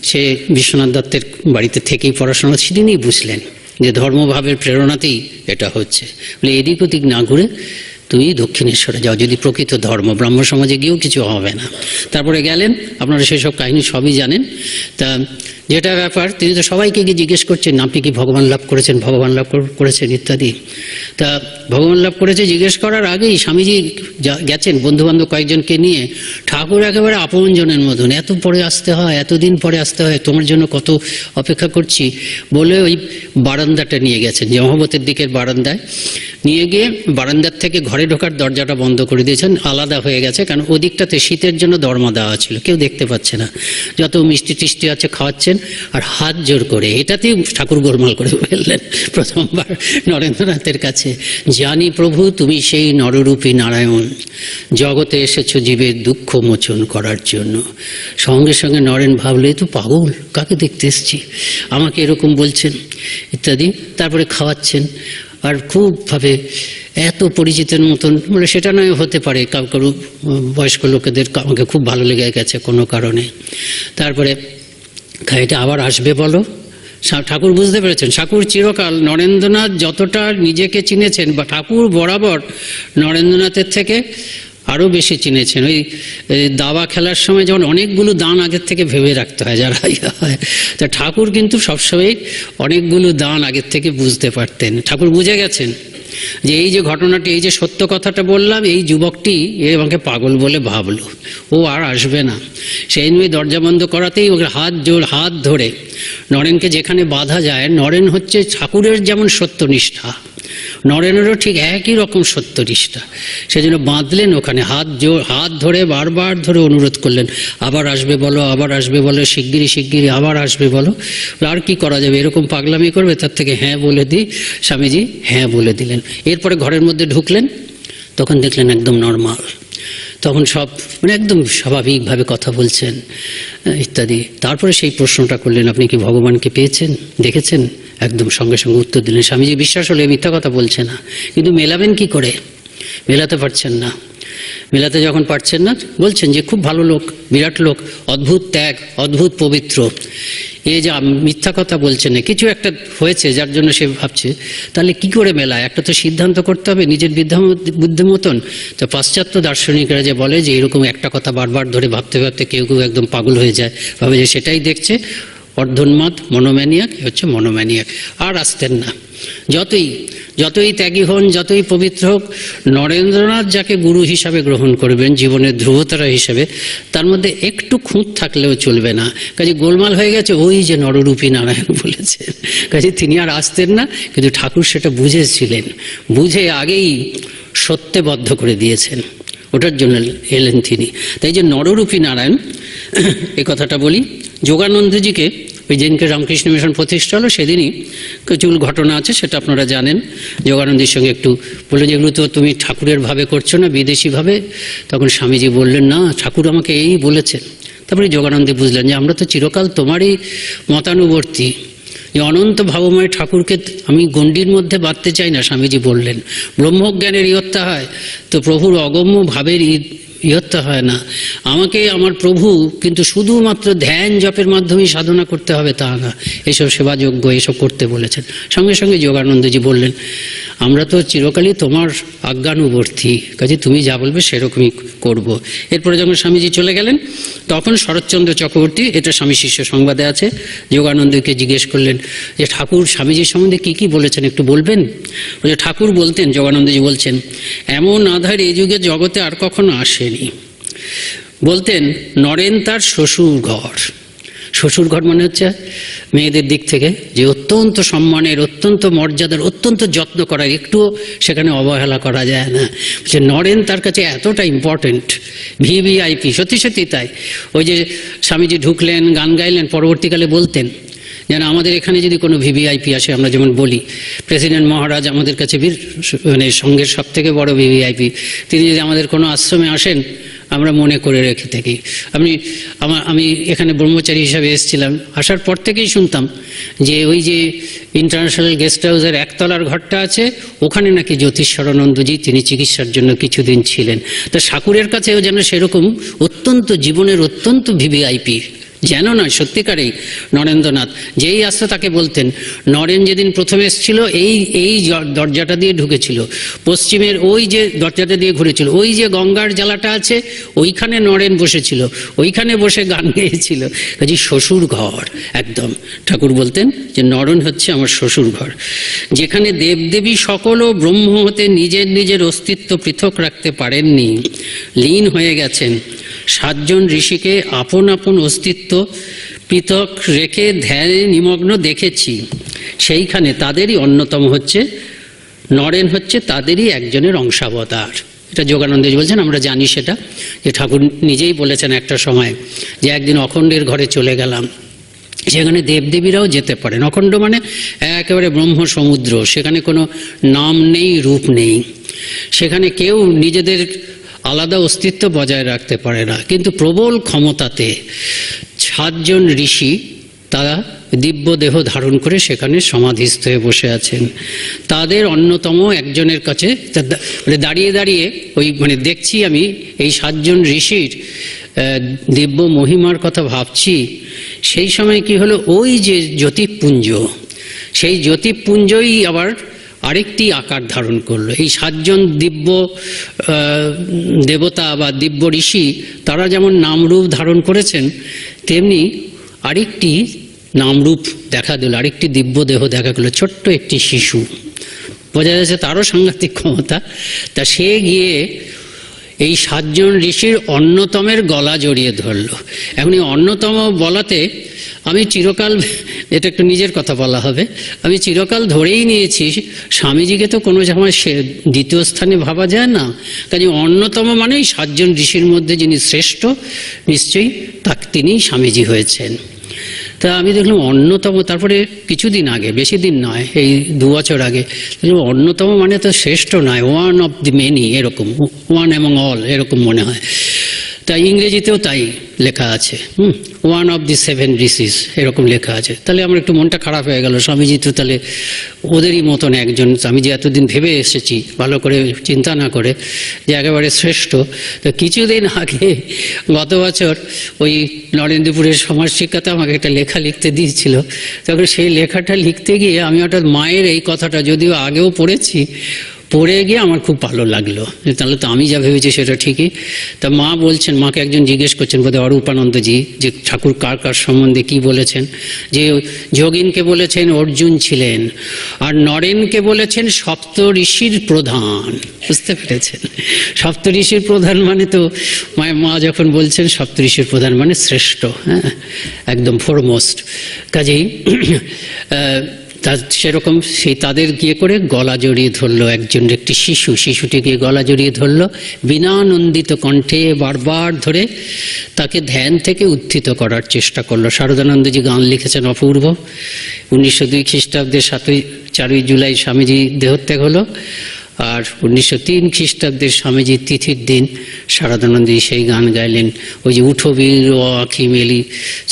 সে বিশ্বনাথ দত্তের বাড়িতে থেকেই পড়াশোনা, সেদিনই বুঝলেন যে ধর্মভাবের প্রেরণাতেই এটা হচ্ছে। বলে এদিক ওদিক না ঘুরে তুমি দক্ষিণেশ্বরে যাও, যদি প্রকৃত ধর্ম, ব্রাহ্ম সমাজে গিয়েও কিছু হবে না। তারপরে গেলেন, আপনারা সেসব কাহিনী সবই জানেন। তা যেটা ব্যাপার, তিনি তো সবাইকে গিয়ে জিজ্ঞেস করছেন আপনি কি ভগবান লাভ করেছেন, ভগবান লাভ করেছেন ইত্যাদি। তা ভগবান লাভ করেছে জিজ্ঞেস করার আগেই স্বামীজি গেছেন বন্ধুবান্ধব কয়েকজনকে নিয়ে। ঠাকুর একেবারে আপনজনের মতন, এত পরে আসতে হয়, এতদিন পরে আসতে হয়, তোমার জন্য কত অপেক্ষা করছি বলে ওই বারান্দাটা নিয়ে গেছেন, মহব্বতের দিকের বারান্দায় নিয়ে গিয়ে বারান্দার থেকে ঘরে ঢোকার দরজাটা বন্ধ করে দিয়েছেন, আলাদা হয়ে গেছে, কারণ ওদিকটাতে শীতের জন্য দরমা দেওয়া ছিল, কেউ দেখতে পাচ্ছে না, যত মিষ্টি টিষ্টি আছে খাওয়াচ্ছেন, আর হাত জোর করে, এটাতেই ঠাকুর গোলমাল করে ফেললেন প্রথমবার নরেন্দ্রনাথের কাছে, জানি প্রভু তুমি সেই নররূপী নারায়ণ, জগতে এসেছো জীবের দুঃখ মোচন করার জন্য। সঙ্গে সঙ্গে নরেন ভাবলে তো পাগল, কাকে দেখতে এসছি, আমাকে এরকম বলছেন ইত্যাদি। তারপরে খাওয়াচ্ছেন, আর খুবভাবে এত পরিচিতের মতন, মানে সেটা নয় হতে পারে কারো বয়স্ক লোকেদের আমাকে খুব ভালো লেগে গেছে কোনো কারণে। তারপরে এটা আবার আসবে বলো। ঠাকুর বুঝতে পেরেছেন, ঠাকুর চিরকাল নরেন্দ্রনাথ যতটা নিজেকে চিনেছেন, বা ঠাকুর বরাবর নরেন্দ্রনাথের থেকে আরও বেশি চিনেছেন। ওই দাবা খেলার সময় যেমন অনেকগুলো দান আগের থেকে ভেবে রাখতে হয় যারা হয়, তা ঠাকুর কিন্তু সবসময় অনেকগুলো দান আগের থেকে বুঝতে পারতেন। ঠাকুর বুঝে গেছেন যে এই যে ঘটনাটি, এই যে সত্য কথাটা বললাম, এই যুবকটি আমাকে পাগল বলে ভাবলো, ও আর আসবে না। সেই নিয়ে দরজা বন্ধ করাতেই ওকে হাত ধরে নরেনকে যেখানে বাঁধা যায়, নরেন হচ্ছে ঠাকুরের যেমন সত্যনিষ্ঠা, নরেনেরও ঠিক একই রকম সত্যনিষ্ঠা, সেজন্য বাঁধলেন ওখানে, হাত ধরে বারবার ধরে অনুরোধ করলেন, আবার আসবে বলো, আবার আসবে বলো, শিগগিরই আবার আসবে বলো। আর কি করা যাবে, এরকম পাগলামি করবে, তার থেকে হ্যাঁ বলে দিই। স্বামীজি হ্যাঁ বলে দিলেন। এরপরে ঘরের মধ্যে ঢুকলেন, তখন দেখলেন একদম নর্মাল, তখন সব মানে একদম স্বাভাবিকভাবে কথা বলছেন ইত্যাদি। তারপরে সেই প্রশ্নটা করলেন, আপনি কি ভগবানকে পেয়েছেন, দেখেছেন? একদম সঙ্গে সঙ্গে উত্তর দিলেন। স্বামীজি বিশ্বাস হলে মিথ্যা কথা বলছে না, কিন্তু মেলাবেন কি করে, মেলাতে পারছেন না। মেলাতে যখন পারছেন না, বলছেন যে খুব ভালো লোক, বিরাট লোক, অদ্ভুত ত্যাগ, অদ্ভুত পবিত্র, এই যে মিথ্যা কথা বলছে না, কিছু একটা হয়েছে যার জন্য সে ভাবছে, তাহলে কি করে মেলায়? একটা তো সিদ্ধান্ত করতে হবে নিজের বুদ্ধি মতন। তো পাশ্চাত্য দার্শনিকরা যে বলে যে এরকম একটা কথা বারবার ধরে ভাবতে ভাবতে কেউ একদম পাগল হয়ে যায়, ভাবে যে সেটাই দেখছে, অর্ধোন্মাদ, মনোম্যানিয়াক, হচ্ছে মনোম্যানিয়াক। আর আসতেন না। যতই ত্যাগী হন, যতই পবিত্র হোক, নরেন্দ্রনাথ যাকে গুরু হিসাবে গ্রহণ করবেন, জীবনের ধ্রুবতারা হিসাবে, তার মধ্যে একটু খুঁত থাকলেও চলবে না। কাজে গোলমাল হয়ে গেছে, ওই যে নররূপী নারায়ণ বলেছেন, কাজে তিনি আর আসতেন না। কিন্তু ঠাকুর সেটা বুঝেছিলেন, বুঝে আগেই সত্যবদ্ধ করে দিয়েছেন, ওটার জন্য এলেন তিনি। তাই যে নররূপী নারায়ণ, এই কথাটা বলি, যোগানন্দজিকে ওই যেদিনকে রামকৃষ্ণ মিশন প্রতিষ্ঠা হলো সেদিনই কিছু ঘটনা আছে, সেটা আপনারা জানেন। যোগানন্দের সঙ্গে একটু বললেন, যেগুলো তো তুমি ঠাকুরের ভাবে করছো না, বিদেশি ভাবে। তখন স্বামীজি বললেন, না, ঠাকুর আমাকে এই বলেছেন। তারপরে যোগানন্দে বুঝলেন যে আমরা তো চিরকাল তোমারই মতানুবর্তী, যে অনন্ত ভাবময় ঠাকুরকে আমি গণ্ডির মধ্যে বাঁধতে চাই না। স্বামীজি বললেন, ব্রহ্মজ্ঞানের ইয়ত্তা হয়, তো প্রভুর অগম্য ভাবের ইয়ত্তা হয় না। আমাকে আমার প্রভু কিন্তু শুধুমাত্র ধ্যান জপের মাধ্যমেই সাধনা করতে হবে তা না, এসব সেবাযোগ্য এসব করতে বলেছেন। সঙ্গে সঙ্গে যোগানন্দজি বললেন, আমরা তো চিরকালই তোমার আজ্ঞানুবর্তী, কাজে তুমি যা বলবে সেরকমই করব। এরপরে যখন স্বামীজি চলে গেলেন, তখন শরৎচন্দ্র চক্রবর্তী, এটা স্বামী শিষ্য সংবাদে আছে, যোগানন্দকে জিজ্ঞেস করলেন যে ঠাকুর স্বামীজির সম্বন্ধে কি বলেছেন একটু বলবেন? ঠাকুর বলতেন, যোগানন্দজি বলছেন, এমন আধার এই যুগে জগতে আর কখনো আসেনি। বলতেন, নরেন তার শ্বশুর ঘর মানে হচ্ছে মেয়েদের দিক থেকে যে অত্যন্ত সম্মানের, অত্যন্ত মর্যাদার, অত্যন্ত যত্ন করার, একটুও সেখানে অবহেলা করা যায় না। যে নরেন তার কাছে এতটা ইম্পর্টেন্ট, ভিভিআইপি, সত্যি তাই। ওই যে স্বামীজি ঢুকলেন, গান গাইলেন, পরবর্তীকালে বলতেন যেন আমাদের এখানে যদি কোনো ভিভিআইপি আসে, আমরা যেমন বলি প্রেসিডেন্ট মহারাজ আমাদের কাছে মানে সঙ্গের সব থেকে বড় ভিভিআইপি, তিনি যদি আমাদের কোনো আশ্রমে আসেন, আমরা মনে করে রেখে থাকি। আমি এখানে ব্রহ্মচারী হিসাবে এসেছিলাম, আসার পর থেকেই শুনতাম যে ওই যে ইন্টারন্যাশনাল গেস্ট হাউসের একতলার ঘরটা আছে, ওখানে নাকি জ্যোতিষ্বরানন্দজি তিনি চিকিৎসার জন্য কিছুদিন ছিলেন। তো ঠাকুরের কাছেও যেন সেরকম অত্যন্ত জীবনের অত্যন্ত ভিভিআইপি, যেন নয়, সত্যিকারেই নরেন্দ্রনাথ যেই আসতো তাকে বলতেন, নরেন যেদিন প্রথমে এসেছিল এই দরজাটা দিয়ে ঢুকেছিল, পশ্চিমের ওই যে দরজাটা দিয়ে ঘুরেছিল, ওই যে গঙ্গার জ্বালাটা আছে ওইখানে নরেন বসেছিল, ওইখানে বসে গান গেয়েছিল। কাজে শ্বশুর ঘর একদম। ঠাকুর বলতেন যে নরেন হচ্ছে আমার শ্বশুর ঘর, যেখানে দেবদেবী সকল ও ব্রহ্ম হতে নিজের নিজের অস্তিত্ব পৃথক রাখতে পারেননি, লীন হয়ে গেছেন। 7 জন ঋষিকে আপন আপন অস্তিত্ব পৃথক রেখে ধ্যানে নিমগ্ন দেখেছি। সেইখানে তাদেরই অন্যতম হচ্ছে নরেন, হচ্ছে তাদেরই একজনের অংশাবতার। এটা যোগানন্দজি বলছেন, আমরা জানি সেটা, যে ঠাকুর নিজেই বলেছেন একটা সময় যে একদিন অখণ্ডের ঘরে চলে গেলাম, সেখানে দেবদেবীরাও যেতে পারেন। অখণ্ড মানে একেবারে ব্রহ্ম সমুদ্র, সেখানে কোনো নাম নেই, রূপ নেই, সেখানে কেউ নিজেদের আলাদা অস্তিত্ব বজায় রাখতে পারে না। কিন্তু প্রবল ক্ষমতাতে 7 জন ঋষি তারা দিব্য দেহ ধারণ করে সেখানে সমাধিস্থ হয়ে বসে আছেন। তাদের অন্যতম একজনের কাছে দাঁড়িয়ে দাঁড়িয়ে দেখছি আমি এই 7 জন ঋষির দিব্য মহিমার কথা ভাবছি। সেই সময় কি হলো, ওই যে জ্যোতিপুঞ্জ, সেই জ্যোতিপুঞ্জই আবার আরেকটি আকার ধারণ করলো। এই 7 জন দিব্য দেবতা বা দিব্য ঋষি তারা যেমন নামরূপ ধারণ করেছেন, তেমনি আরেকটি নামরূপ দেখা দিল, আরেকটি দিব্য দেহ দেখা গেল, ছোট্ট একটি শিশু। বোঝা যাচ্ছে তারও সাংঘাতিক ক্ষমতা। তা সে গিয়ে এই 7 জন ঋষির অন্যতমের গলা জড়িয়ে ধরল। এখন এই অন্যতম বলাতে আমি চিরকাল, এটা একটু নিজের কথা বলা হবে, আমি চিরকাল ধরেই নিয়েছি স্বামীজিকে তো কোনো সময় সে দ্বিতীয় স্থানে ভাবা যায় না। কাজে অন্যতম মানেই 7 জন ঋষির মধ্যে যিনি শ্রেষ্ঠ, নিশ্চয়ই তিনিই স্বামীজি হয়েছেন। তা আমি দেখলাম অন্যতম, তারপরে কিছুদিন আগে, বেশি দিন নয়, এই 2 বছর আগে দেখলাম অন্যতম মানে তো শ্রেষ্ঠ নয়, ওয়ান অফ দি মেনি, এরকম ওয়ান অ্যামং অল এরকম মনে হয়। তাই ইংরেজিতেও তাই লেখা আছে, ওয়ান অফ দি 7 ঋষিস এরকম লেখা আছে। তাহলে আমার একটু মনটা খারাপ হয়ে গেল, স্বামীজি তো তাহলে ওদেরই মতন একজন, আমি যে এতদিন ভেবে এসেছি ভালো করে চিন্তা না করে যে একেবারে শ্রেষ্ঠ। তো কিছুদিন আগে গত বছর ওই নরেন্দ্রপুরের সমাজ শিক্ষাতে আমাকে একটা লেখা লিখতে দিয়েছিল। তখন সেই লেখাটা লিখতে গিয়ে আমি হঠাৎ মায়ের এই কথাটা, যদিও আগেও পড়েছি, পড়ে গিয়ে আমার খুব ভালো লাগলো। তাহলে তো আমি যা ভেবেছি সেটা ঠিকই। তা মা বলছেন, মাকে একজন জিজ্ঞেস করছেন, বোধহয় অরূপানন্দজি, যে ঠাকুর কার কার সম্বন্ধে কি বলেছেন, যে যোগিনকে বলেছেন অর্জুন ছিলেন, আর নরেনকে বলেছেন 7 ঋষির প্রধান। বুঝতে পেরেছেন? 7 ঋষির প্রধান মানে তো মা যখন বলছেন 7 ঋষির প্রধান মানে শ্রেষ্ঠ, হ্যাঁ, একদম ফরমোস্ট। কাজেই সেরকম সেই তাদের গিয়ে করে গলা জড়িয়ে ধরলো একজন, একটি শিশুটি গিয়ে গলা জড়িয়ে ধরলো, বিনানন্দিত কণ্ঠে বারবার ধরে তাকে ধ্যান থেকে উত্থিত করার চেষ্টা করলো। শারদানন্দজি গান লিখেছেন অপূর্ব। 1902 খ্রিস্টাব্দের 4ই জুলাই স্বামীজি দেহত্যাগ হলো, আর 1903 খ্রিস্টাব্দের স্বামীজির তিথির দিন শারদানন্দজি সেই গান গাইলেন, ওই যে উঠো বীর ও আঁখি মেলি,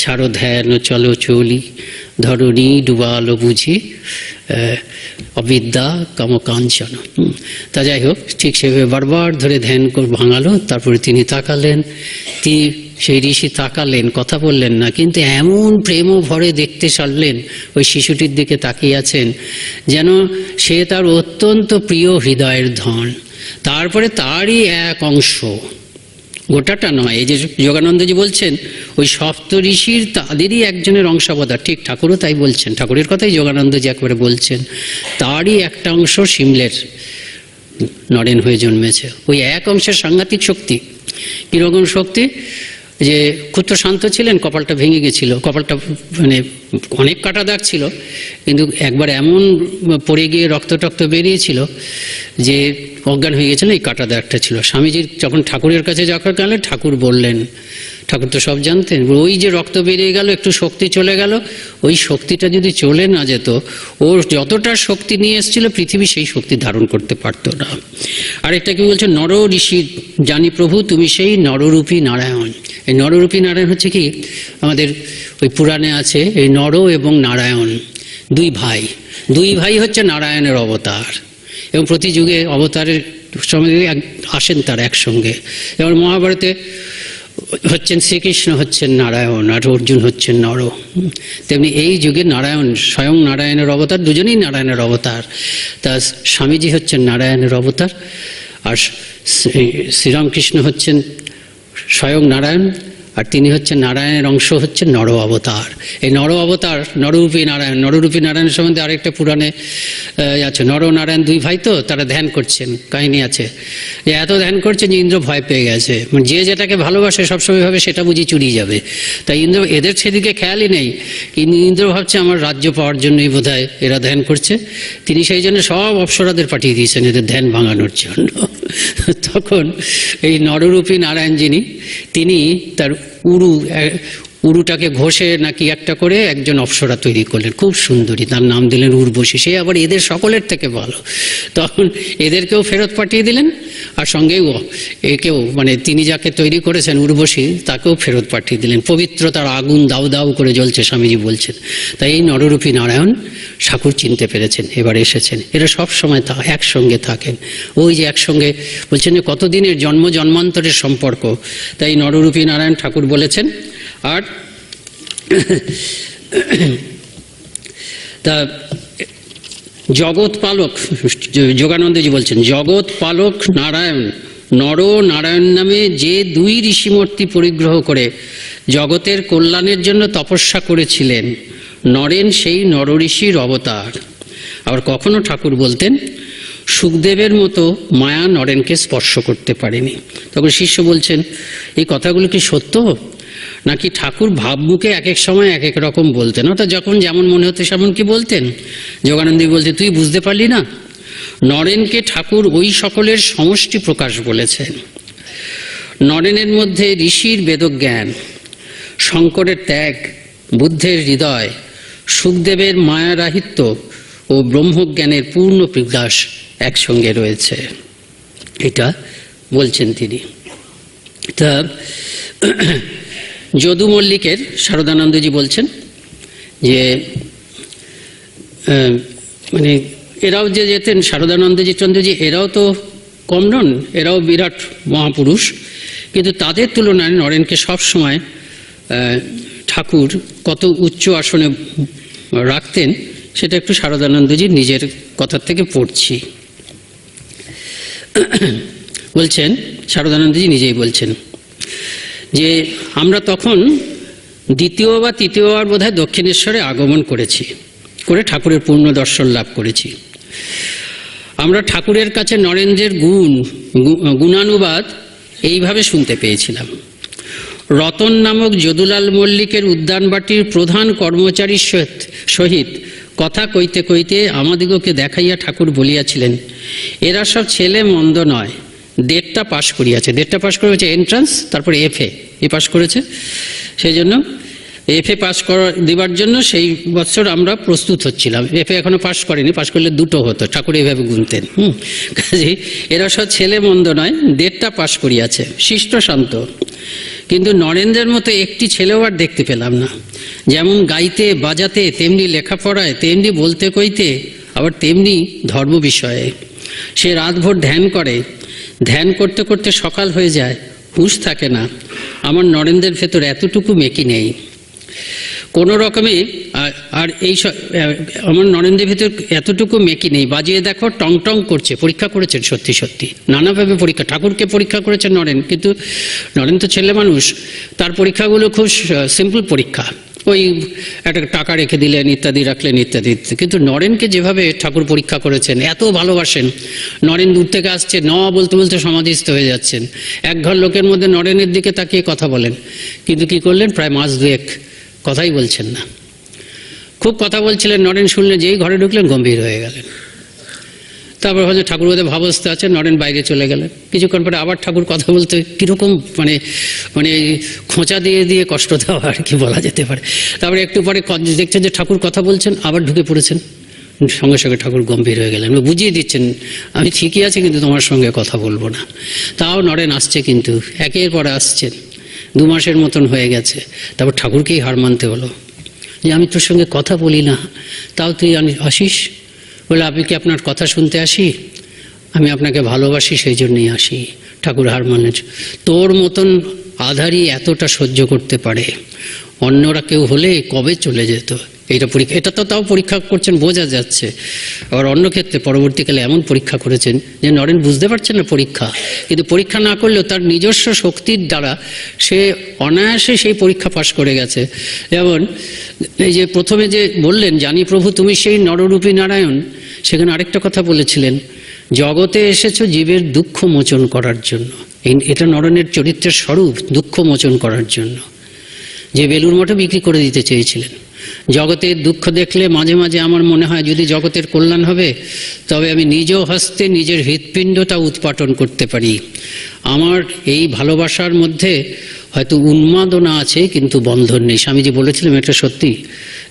ছাড়ো ধ্যান ও চলো চলি, ধরণী ডুবালো বুঝি অবিদ্যা কামকাঞ্চন। তা যাই হোক, ঠিক সেভাবে বারবার ধরে ধ্যান ভাঙালো। তারপরে তিনি তাকালেন, সেই ঋষি তাকালেন, কথা বললেন না, কিন্তু এমন প্রেম ভরে দেখতে চাইলেন, ওই শিশুটির দিকে তাকিয়ে আছেন যেন সে তার অত্যন্ত প্রিয় হৃদয়ের ধন। তারপরে তারই এক অংশ, গোটাটা নয়। এই যে যোগানন্দজি বলছেন ওই 7 ঋষির তাদেরই একজনের অংশাবতার, ঠিক ঠাকুরও তাই বলছেন, ঠাকুরের কথাই যোগানন্দজি একবারে বলছেন, তারই একটা অংশ সিমলের নরেন হয়ে জন্মেছে। ওই এক অংশের সাংঘাতিক শক্তি। কীরকম শক্তি? যে খুব তো শান্ত ছিলেন, কপালটা ভেঙে গেছিল, কপালটা মানে অনেক কাটা দাগ ছিল, কিন্তু একবার এমন পড়ে গিয়ে রক্ত বেরিয়েছিল যে অজ্ঞান হয়ে গেছিল, এই কাটা দাগটা ছিল। স্বামীজির যখন ঠাকুরের কাছে যখন গেলেন, ঠাকুর বললেন, ঠাকুর তো সব জানতেন, ওই যে রক্ত বেরিয়ে গেল, একটু শক্তি চলে গেল, ওই শক্তিটা যদি চলে না যেত, ওর যতটা শক্তি নিয়ে এসেছিল পৃথিবী সেই শক্তি ধারণ করতে পারতো না। আরেকটা কি বলছে, নর ঋষি জানি প্রভু তুমি সেই নররূপী নারায়ণ। এই নররূপী নারায়ণ হচ্ছে কি, আমাদের ওই পুরাণে আছে, এই নর এবং নারায়ণ 2 ভাই, 2 ভাই হচ্ছে নারায়ণের অবতার, এবং প্রতি যুগে অবতারের সময় আসেন তারা একসঙ্গে। যেমন মহাভারতে হচ্ছেন শ্রীকৃষ্ণ, হচ্ছেন নারায়ণ, আর অর্জুন হচ্ছেন নর। তেমনি এই যুগে নারায়ণ স্বয়ং নারায়ণের অবতার, দুজনেই নারায়ণের অবতার। তা স্বামীজি হচ্ছেন নারায়ণের অবতার, আর শ্রীরামকৃষ্ণ হচ্ছেন স্বয়ং নারায়ণ, আর তিনি হচ্ছেন নারায়ণের অংশ, হচ্ছেন নর অবতার। এই নর অবতার নররূপী নারায়ণ, নররূপী নারায়ণের সম্বন্ধে আরেকটা পুরাণে আছে, নর নারায়ণ দুই ভাই, তো তারা ধ্যান করছেন, কাহিনী আছে যে এত ধ্যান করছেন যে ইন্দ্র ভয় পেয়ে গেছে, মানে যে যেটাকে ভালোবাসে সবসময় ভাবে সেটা বুঝি চুরি যাবে। তাই ইন্দ্র, এদের সেদিকে খেয়ালই নেই, কিন্তু ইন্দ্র ভাবছে আমার রাজ্য পাওয়ার জন্যই বোধহয় এরা ধ্যান করছে। তিনি সেই জন্য সব অপ্সরাদের পাঠিয়ে দিয়েছেন এদের ধ্যান ভাঙানোর জন্য। তখন এই নররূপী নারায়ণ যিনি, তিনি তার উরুটাকে ঘষে নাকি একটা করে একজন অপ্সরা তৈরি করলেন, খুব সুন্দরী, তার নাম দিলেন উর্বশী। সে আবার এদের সকলের থেকে ভালো। তখন এদেরকেও ফেরত পাঠিয়ে দিলেন, আর সঙ্গেও একেও, মানে তিনি যাকে তৈরি করেছেন উর্বশী, তাকেও ফেরত পাঠিয়ে দিলেন। পবিত্রতার আগুন দাউ দাউ করে জ্বলছে, স্বামীজি বলছেন। তাই এই নররূপী নারায়ণ ঠাকুর চিনতে পেরেছেন, এবার এসেছেন। এরা সব সময় একসঙ্গে থাকেন, ওই যে একসঙ্গে বলছেন যে কতদিনের জন্ম জন্মান্তরের সম্পর্ক। তাই নররূপী নারায়ণ ঠাকুর বলেছেন। আর তা জগৎ পালক, যোগানন্দজি বলছেন, জগৎ পালক নারায়ণ নর নারায়ণ নামে যে দুই ঋষিমূর্তি পরিগ্রহ করে জগতের কল্যাণের জন্য তপস্যা করেছিলেন, নরেন সেই নরঋষির অবতার। আবার কখনো ঠাকুর বলতেন, সুখদেবের মতো মায়া নরেনকে স্পর্শ করতে পারেনি। তখন শিষ্য বলছেন, এই কথাগুলো কি সত্য, নাকি ঠাকুর ভাবমুখে এক এক সময় এক এক রকম বলতেন, অর্থাৎ যখন যেমন মনে হতো সেমন কি বলতেন? যোগানন্দী বলছে, তুই বুঝতে পারলি না? নরেনকে ঠাকুর ওই সকলের সমষ্টি প্রকাশ বলেছেন। নরেনের মধ্যে ঋষির বেদজ্ঞান, শঙ্করের ত্যাগ, বুদ্ধের হৃদয়, সুখদেবের মায়ারাহিত্য ও ব্রহ্মজ্ঞানের পূর্ণ বিকাশ একসঙ্গে রয়েছে, এটা বলছেন তিনি। তা যদু মল্লিকের শারদানন্দজি বলছেন যে মানে এরাও যে যেতেন, শারদানন্দজি চন্দ্রজি, এরাও তো কম নন, এরাও বিরাট মহাপুরুষ, কিন্তু তাদের তুলনায় নরেনকে সবসময় ঠাকুর কত উচ্চ আসনে রাখতেন, সেটা একটু শারদানন্দজির নিজের কথার থেকে পড়ছি। বলছেন, শারদানন্দজি নিজেই বলছেন যে আমরা তখন দ্বিতীয় বা তৃতীয়বার বোধহয় দক্ষিণেশ্বরে আগমন করেছি, করে ঠাকুরের পূর্ণ দর্শন লাভ করেছি। আমরা ঠাকুরের কাছে নরেন্দ্রের গুণানুবাদ এইভাবে শুনতে পেয়েছিলাম। রতন নামক যদুলাল মল্লিকের উদ্যানবাটির প্রধান কর্মচারীর সহিত কথা কইতে কইতে আমাদিগকে দেখাইয়া ঠাকুর বলিয়াছিলেন, এরা সব ছেলে মন্দ নয়, 1.5টা পাশ করিয়াছে। 1.5টা পাশ করেছে এন্ট্রান্স, তারপরে এফএ পাশ করেছে। সেই জন্য এফএ পাস দেবার জন্য সেই বছর আমরা প্রস্তুত হচ্ছিলাম। এফএ এখনো পাস করেনি, পাস করলে 2টো হতো, ঠাকুর এইভাবে গুনতেন। কাজেই এরা সব ছেলে মন্দ নয়, 1.5টা পাস করিয়াছে, শিষ্ট শান্ত। কিন্তু নরেন্দ্রের মতো একটি ছেলেও আর দেখতে পেলাম না। যেমন গাইতে বাজাতে, তেমনি লেখাপড়ায়, তেমনি বলতে কইতে, আবার তেমনি ধর্ম বিষয়ে। সে রাতভর ধ্যান করে, ধ্যান করতে করতে সকাল হয়ে যায়, হুঁশ থাকে না। আমার নরেন্দ্রের ভেতর এতটুকু মেকি নেই কোনো রকমে। আর এই আমার নরেন্দ্রের ভেতর এতটুকু মেকি নেই, বাজিয়ে দেখো টং টং করছে। পরীক্ষা করেছেন সত্যি সত্যি, নানাভাবে পরীক্ষা, ঠাকুরকে পরীক্ষা করেছেন নরেন, কিন্তু নরেন তো ছেলে মানুষ, তার পরীক্ষাগুলো খুব সিম্পল পরীক্ষা, ওই একটা টাকা রেখে দিলেন, ইত্যাদি রাখলেন, ইত্যাদি। কিন্তু নরেনকে যেভাবে ঠাকুর পরীক্ষা করেছেন, এত ভালোবাসেন। নরেন দূর থেকে আসছে, ন বলতে বলতে সমাধিস্থ হয়ে যাচ্ছেন। এক ঘর লোকের মধ্যে নরেনের দিকে তাকিয়ে কথা বলেন, কিন্তু কি করলেন, প্রায় মাস 2 কথাই বলছেন না। খুব কথা বলছিলেন, নরেন শুনলেন, যেই ঘরে ঢুকলেন গম্ভীর হয়ে গেলেন। তারপর হয়তো ঠাকুর বোধহয় ভাবস্থ আছেন, নরেন বাইরে চলে গেলেন। কিছুক্ষণ পরে আবার ঠাকুর কথা বলতে, কীরকম মানে মানে খোঁচা দিয়ে দিয়ে কষ্ট দেওয়া আর কি বলা যেতে পারে। তারপরে একটু পরে দেখছেন যে ঠাকুর কথা বলছেন, আবার ঢুকে পড়েছেন। সঙ্গে সঙ্গে ঠাকুর গম্ভীর হয়ে গেলেন, বুঝিয়ে দিচ্ছেন আমি ঠিকই আছি, কিন্তু তোমার সঙ্গে কথা বলবো না। তাও নরেন আসছে, কিন্তু একের পরে আসছেন। 2 মাসের মতন হয়ে গেছে। তারপর ঠাকুরকেই হার মানতে হলো যে আমি তোর সঙ্গে কথা বলি না, তাও তুই আসিস। বলে, আপনি কি আপনার কথা শুনতে আসি? আমি আপনাকে ভালোবাসি, সেই জন্যই আসি। ঠাকুর হার মানলেন। তোর মতন আধারই এতটা সহ্য করতে পারে, অন্যরা কেউ হলে কবে চলে যেত। এটা পরীক্ষা, এটা তো তাও পরীক্ষা করছেন বোঝা যাচ্ছে। আবার অন্য ক্ষেত্রে পরবর্তীকালে এমন পরীক্ষা করেছেন যে নরেন বুঝতে পারছেন না পরীক্ষা, কিন্তু পরীক্ষা না করলেও তার নিজস্ব শক্তির দ্বারা সে অনায়াসে সেই পরীক্ষা পাশ করে গেছে। যেমন এই যে প্রথমে যে বললেন, জানি প্রভু তুমি সেই নররূপী নারায়ণ, সেখানে আরেকটা কথা বলেছিলেন, জগতে এসেছো জীবের দুঃখ মোচন করার জন্য। এটা নরেনের চরিত্রের স্বরূপ, দুঃখ মোচন করার জন্য। যে বেলুর মঠে বিক্রি করে দিতে চেয়েছিলেন, জগতের দুঃখ দেখলে মাঝে মাঝে আমার মনে হয় যদি জগতের কল্যাণ হবে তবে আমি নিজ হস্তে নিজের হৃৎপিণ্ডটা উৎপাটন করতে পারি। আমার এই ভালোবাসার মধ্যে হয়তো উন্মাদনা আছে কিন্তু বন্ধন নেই। স্বামীজি বলেছিলেন এটা সত্যি,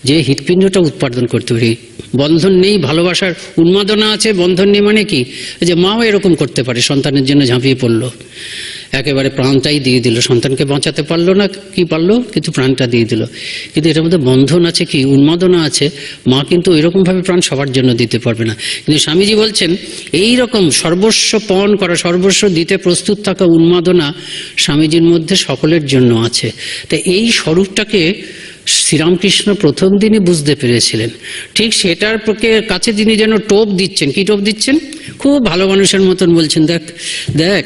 যে হৃৎপিণ্ডটা উৎপাদন করতে পারি, বন্ধন নেই। ভালোবাসার উন্মাদনা আছে, বন্ধন নেই। মানে কি, যে মাও এরকম করতে পারে, সন্তানের জন্য ঝাঁপিয়ে পড়লো, একেবারে প্রাণটাই দিয়ে দিল, সন্তানকে বাঁচাতে পারলো না কি পারলো, কিন্তু প্রাণটা দিয়ে দিল। কিন্তু এটার মধ্যে বন্ধন আছে, কি উন্মাদনা আছে। মা কিন্তু এরকমভাবে প্রাণ সবার জন্য দিতে পারবে না। কিন্তু স্বামীজি বলছেন এই রকম সর্বস্ব পণ করা, সর্বস্ব দিতে প্রস্তুত থাকা উন্মাদনা স্বামীজির মধ্যে সকলের জন্য আছে। তাই এই স্বরূপটাকে শ্রীরামকৃষ্ণ প্রথম দিনই বুঝতে পেরেছিলেন। ঠিক সেটার কাছে তিনি যেন টোপ দিচ্ছেন। কি টোপ দিচ্ছেন? খুব ভালো মানুষের মতন বলছেন, দেখ দেখ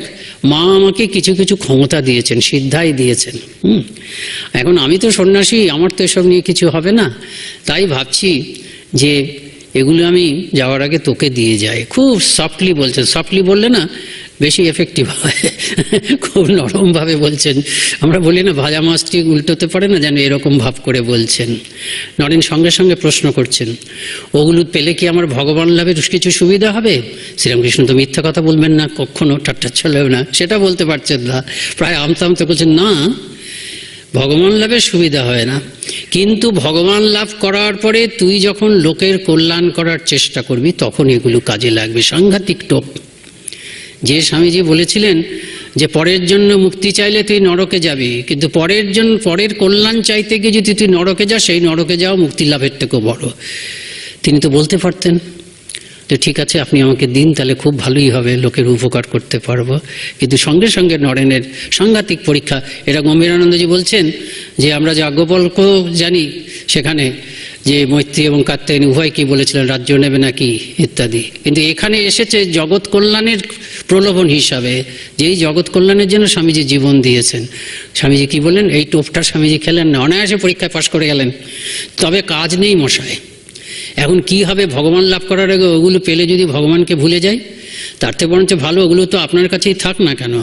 মা আমাকে কিছু কিছু ক্ষমতা দিয়েছেন, সিদ্ধাই দিয়েছেন। এখন আমি তো সন্ন্যাসী, আমার তো এসব নিয়ে কিছু হবে না, তাই ভাবছি যে এগুলো আমি যাওয়ার আগে তোকে দিয়ে যাই। খুব সফটলি বলছেন, সফটলি বললে না বেশি এফেক্টিভ হয়, খুব নরমভাবে বলছেন। আমরা বলি না ভাজা মাছটি উল্টোতে পারে না, যেন এরকম ভাব করে বলছেন। নরেন সঙ্গে সঙ্গে প্রশ্ন করছেন, ওগুলো পেলে কি আমার ভগবান লাভের কিছু সুবিধা হবে? শ্রীরামকৃষ্ণ তো মিথ্যা কথা বলবেন না, কখনো ঠাট্টা চলেও না, সেটা বলতে পারছেন না। প্রায় আমতা আমতা করছেন, না ভগবান লাভের সুবিধা হয় না, কিন্তু ভগবান লাভ করার পরে তুই যখন লোকের কল্যাণ করার চেষ্টা করবি তখন এগুলো কাজে লাগবে। সাংঘাতিক টোপ। যে স্বামীজি বলেছিলেন যে পরের জন্য মুক্তি চাইলে তুই নরকে যাবি, কিন্তু পরের কল্যাণ চাইতে গিয়ে যদি তুই নরকে যাস, সেই নরকে যাও মুক্তি লাভের থেকেও বড়। তিনি তো বলতে পারতেন তো ঠিক আছে আপনি আমাকে দিন, তাহলে খুব ভালোই হবে, লোকের উপকার করতে পারবো। কিন্তু সঙ্গে সঙ্গে নরেনের সাংঘাতিক পরীক্ষা। এরা গম্ভীরানন্দজি বলছেন যে আমরা যাজ্ঞবল্ক্য জানি সেখানে যে মৈত্রী এবং কাত্যায়নী উভয় কি বলেছিলেন, রাজ্য নেবে নাকি ইত্যাদি, কিন্তু এখানে এসেছে জগৎ কল্যাণের প্রলোভন হিসাবে, যেই জগৎ কল্যাণের জন্য স্বামীজি জীবন দিয়েছেন। স্বামীজি কি বললেন, এই টোপটা স্বামীজি খেলেন না, অনায়াসে পরীক্ষায় পাশ করে গেলেন। তবে কাজ নেই মশাই, এখন কি হবে ভগবান লাভ করার আগে ওগুলো পেলে যদি ভগবানকে ভুলে যাই, তার থেকে বরঞ্চ ভালো ওগুলো তো আপনার কাছেই থাক না কেন,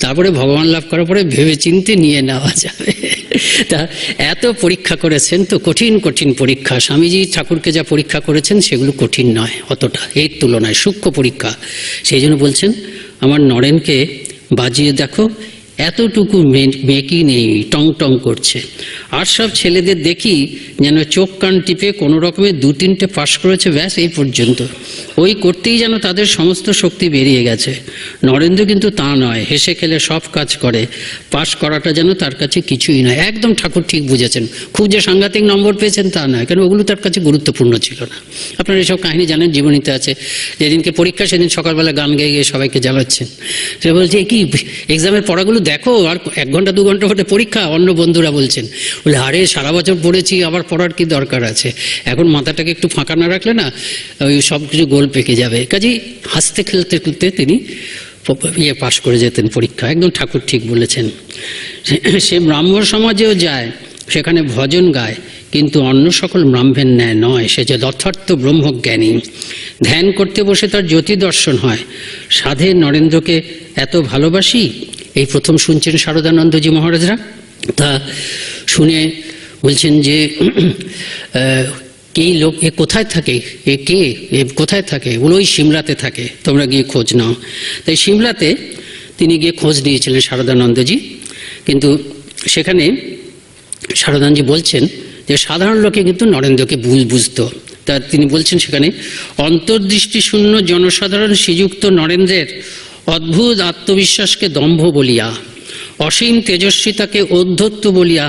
তারপরে ভগবান লাভ করার পরে ভেবে চিন্তে নিয়ে নেওয়া যাবে। তা এত পরীক্ষা করেছেন তো, কঠিন কঠিন পরীক্ষা। স্বামীজি ঠাকুরকে যা পরীক্ষা করেছেন সেগুলো কঠিন নয় অতটা, এর তুলনায় সূক্ষ্ম পরীক্ষা। সেই জন্য বলছেন আমার নরেনকে বাজিয়ে দেখো, এতটুকু মেকি নেই, টং টং করছে। আর সব ছেলেদের দেখি যেন চোখ কান টিপে কোনো রকমে 2-3টে পাশ করেছে, ব্যাস এই পর্যন্ত। ওই করতেই যেন তাদের সমস্ত শক্তি বেরিয়ে গেছে। নরেন্দ্র কিন্তু তা নয়, হেসে খেলে সব কাজ করে, পাশ করাটা যেন তার কাছে কিছুই নয়। একদম ঠাকুর ঠিক বুঝেছেন। খুব যে সাংঘাতিক নম্বর পেয়েছেন তা নয়, কেন ওগুলো তার কাছে গুরুত্বপূর্ণ ছিল না। আপনারা এসব কাহিনী জানেন, জীবনীতে আছে। যেদিনকে পরীক্ষা সেদিন সকালবেলা গান গেয়ে গিয়ে সবাইকে জ্বালাচ্ছেন। সে বলছে কি এক্সামের পড়াগুলো দেখো, আর 1 ঘন্টা 2 ঘন্টা হতে পরীক্ষা। অন্য বন্ধুরা বলছেন, বলে আরে সারা বছর পড়েছি, আবার পড়ার কি দরকার আছে, এখন মাথাটাকে একটু ফাঁকা না রাখলে না ওই সব কিছু গোল পেকে যাবে। কাজেই হাসতে খেলতে খেলতে তিনি পাশ করে যেতেন পরীক্ষা। একদম ঠাকুর ঠিক বলেছেন। সে ব্রাহ্ম সমাজেও যায়, সেখানে ভজন গায়, কিন্তু অন্য সকল ব্রাহ্মণের ন্যায় নয়। সে যে যথার্থ ব্রহ্মজ্ঞানী, ধ্যান করতে বসে তার জ্যোতি দর্শন হয়। সাধে নরেন্দ্রকে এত ভালোবাসি, এই প্রথম শুনছেন শারদানন্দজি মহারাজরা। তা শুনে বলছেন যে এই লোক এ কোথায় থাকে, এ কে, এ কোথায় থাকে? বলে ওই সিমলাতে থাকে, তোমরা গিয়ে খোঁজ নাও। তাই সিমলাতে তিনি গিয়ে খোঁজ নিয়েছিলেন শারদানন্দজি। কিন্তু সেখানে শারদানন্দজি বলছেন যে সাধারণ লোকে কিন্তু নরেন্দ্রকে ভুল বুঝত। তা তিনি বলছেন সেখানে, অন্তর্দৃষ্টি শূন্য জনসাধারণ শ্রীযুক্ত নরেন্দ্রের অদ্ভুত আত্মবিশ্বাসকে দম্ভ বলিয়া, অসীম তেজস্বিতাকে ঔদ্ধত্য বলিয়া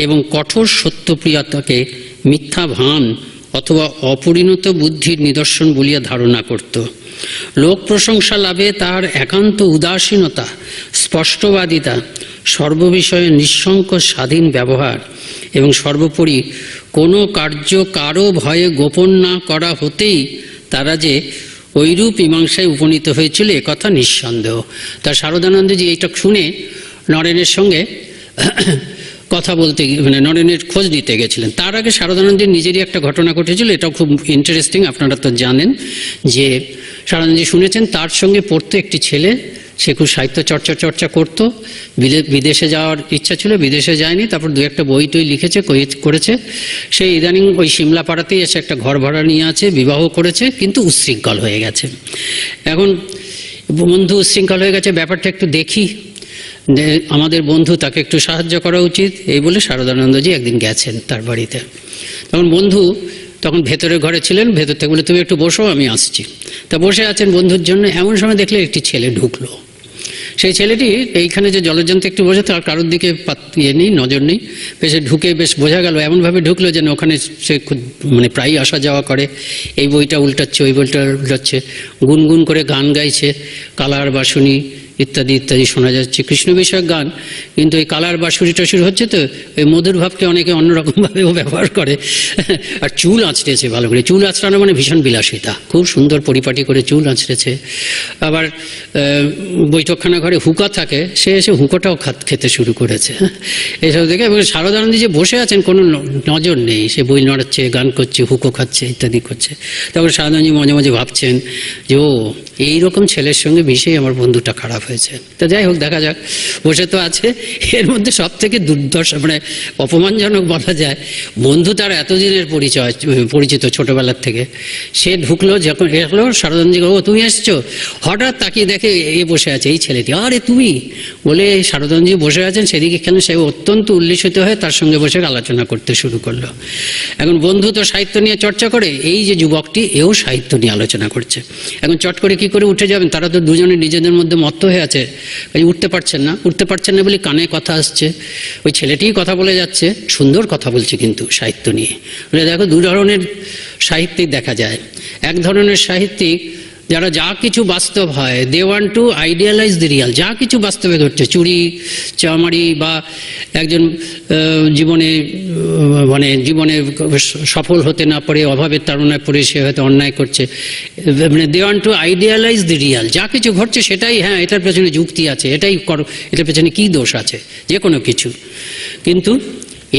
এবং কঠোর সত্যপ্রিয়তাকে মিথ্যা ভান অথবা অপরিণত বুদ্ধির নিদর্শন বলিয়া ধারণা করত। লোক প্রশংসা লাভে তার একান্ত উদাসীনতা, স্পষ্টবাদিতা, সর্ববিষয়ে নিঃসংক স্বাধীন ব্যবহার এবং সর্বোপরি কোনো কার্য কারো ভয়ে গোপন না করা হতেই তারা যে ঐরূপ মীমাংসায় উপনীত হয়েছিল একথা নিঃসন্দেহ। তা শারদানন্দজি এইটা শুনে নরেনের সঙ্গে কথা বলতে মানে নরেনের খোঁজ নিতে গেছিলেন। তার আগে শারদানন্দের নিজেরই একটা ঘটনা ঘটেছিল, এটাও খুব ইন্টারেস্টিং। আপনারা তো জানেন যে শারদানন্দজি শুনেছেন তার সঙ্গে পড়তো একটি ছেলে, সে খুব সাহিত্য চর্চা করতো, বিদেশে যাওয়ার ইচ্ছা ছিল, বিদেশে যায়নি, তারপর দু একটা বই টই লিখেছে করেছে। সে ইদানিং ওই সিমলা পাড়াতেই এসে একটা ঘর ভাড়া নিয়ে আছে, বিবাহ করেছে, কিন্তু উচ্ছৃঙ্খল হয়ে গেছে। এখন বন্ধু উচ্ছৃঙ্খল হয়ে গেছে, ব্যাপারটা একটু দেখি, আমাদের বন্ধু তাকে একটু সাহায্য করা উচিত, এই বলে শারদানন্দজি একদিন গেছেন তার বাড়িতে। তখন বন্ধু তখন ভেতরের ঘরে ছিলেন, ভেতর থেকে বলে তুমি একটু বসো, আমি আসছি। তা বসে আছেন বন্ধুর জন্য, এমন সময় দেখলে একটি ছেলে ঢুকলো। সেই ছেলেটি এইখানে যে জলযন্ত্রে একটু বসে, তার কারোর দিকে নেই, নজর নেই, বেশ ঢুকে বেশ বোঝা গেল এমনভাবে ঢুকলো যেন ওখানে সে মানে প্রায় আসা যাওয়া করে, এই বইটা উল্টাচ্ছে ওই বইটা উল্টাচ্ছে, গুনগুন করে গান গাইছে, কালার বাঁশুনি ইত্যাদি ইত্যাদি শোনা যাচ্ছে, কৃষ্ণ বিষয়ক গান। কিন্তু এই কালার বাঁশুরি টাসুরি হচ্ছে তো ওই মধুর ভাবকে অনেকে অন্যরকমভাবেও ব্যবহার করে। আর চুল আঁচড়েছে ভালো করে, চুল আঁচড়ানো মানে ভীষণ বিলাসিতা, খুব সুন্দর পরিপাটি করে চুল আঁচড়েছে। আবার বৈঠকখানা ঘরে হুঁকা থাকে, সে এসে হুঁকোটাও খেতে শুরু করেছে। এসব দেখে এবং শারদানন্দজি যে বসে আছেন কোনো নজর নেই, সে বই নড়াচ্ছে, গান করছে, হুঁকো খাচ্ছে ইত্যাদি করছে। তারপর শারদানন্দজি মাঝে মাঝে ভাবছেন যে ও এইরকম ছেলের সঙ্গে মিশেই আমার বন্ধুটা খারাপ হয়েছে। তা যাই হোক, দেখা যাক, বসে তো আছে। এর মধ্যে সব থেকে দুর্দশা মানে অপমানজনক বলা যায়, বন্ধু তার এতদিনের পরিচিত ছোটবেলার থেকে, সে ঢুকলো, যখন এলো শারদানন্দজি ও তুমি এসছো, হঠাৎ তাকিয়ে দেখে এ বসে আছে এই ছেলেটি, আরে তুমি বলে শারদানন্দজি বসে আছেন সেদিকে কেন, সে অত্যন্ত উল্লিসিত হয়ে তার সঙ্গে বসে আলোচনা করতে শুরু করলো। এখন বন্ধু তো সাহিত্য নিয়ে চর্চা করে, এই যে যুবকটি এও সাহিত্য নিয়ে আলোচনা করছে। এখন চট করে কি করে উঠে যাবেন, তারা তো দুজনে নিজেদের মধ্যে মত্ত হয়ে আছে, উঠতে পারছেন না বলে কানে কথা আসছে, ওই ছেলেটিই কথা বলে যাচ্ছে, সুন্দর কথা বলছে কিন্তু সাহিত্য নিয়ে। দেখো দু ধরনের সাহিত্যিক দেখা যায়। এক ধরনের সাহিত্যিক যারা যা কিছু বাস্তব হয়, they want to idealise the real, যা কিছু বাস্তবে ঘটছে, চুরি চামারি বা একজন জীবনে সফল হতে না পারে অভাবের তাড়নায় পড়ে সে হয়তো অন্যায় করছে, মানে they want to idealise the real, যা কিছু ঘটছে সেটাই, হ্যাঁ এটার পেছনে যুক্তি আছে, এটাই করো, এটার পেছনে কী দোষ আছে, যে কোনো কিছু। কিন্তু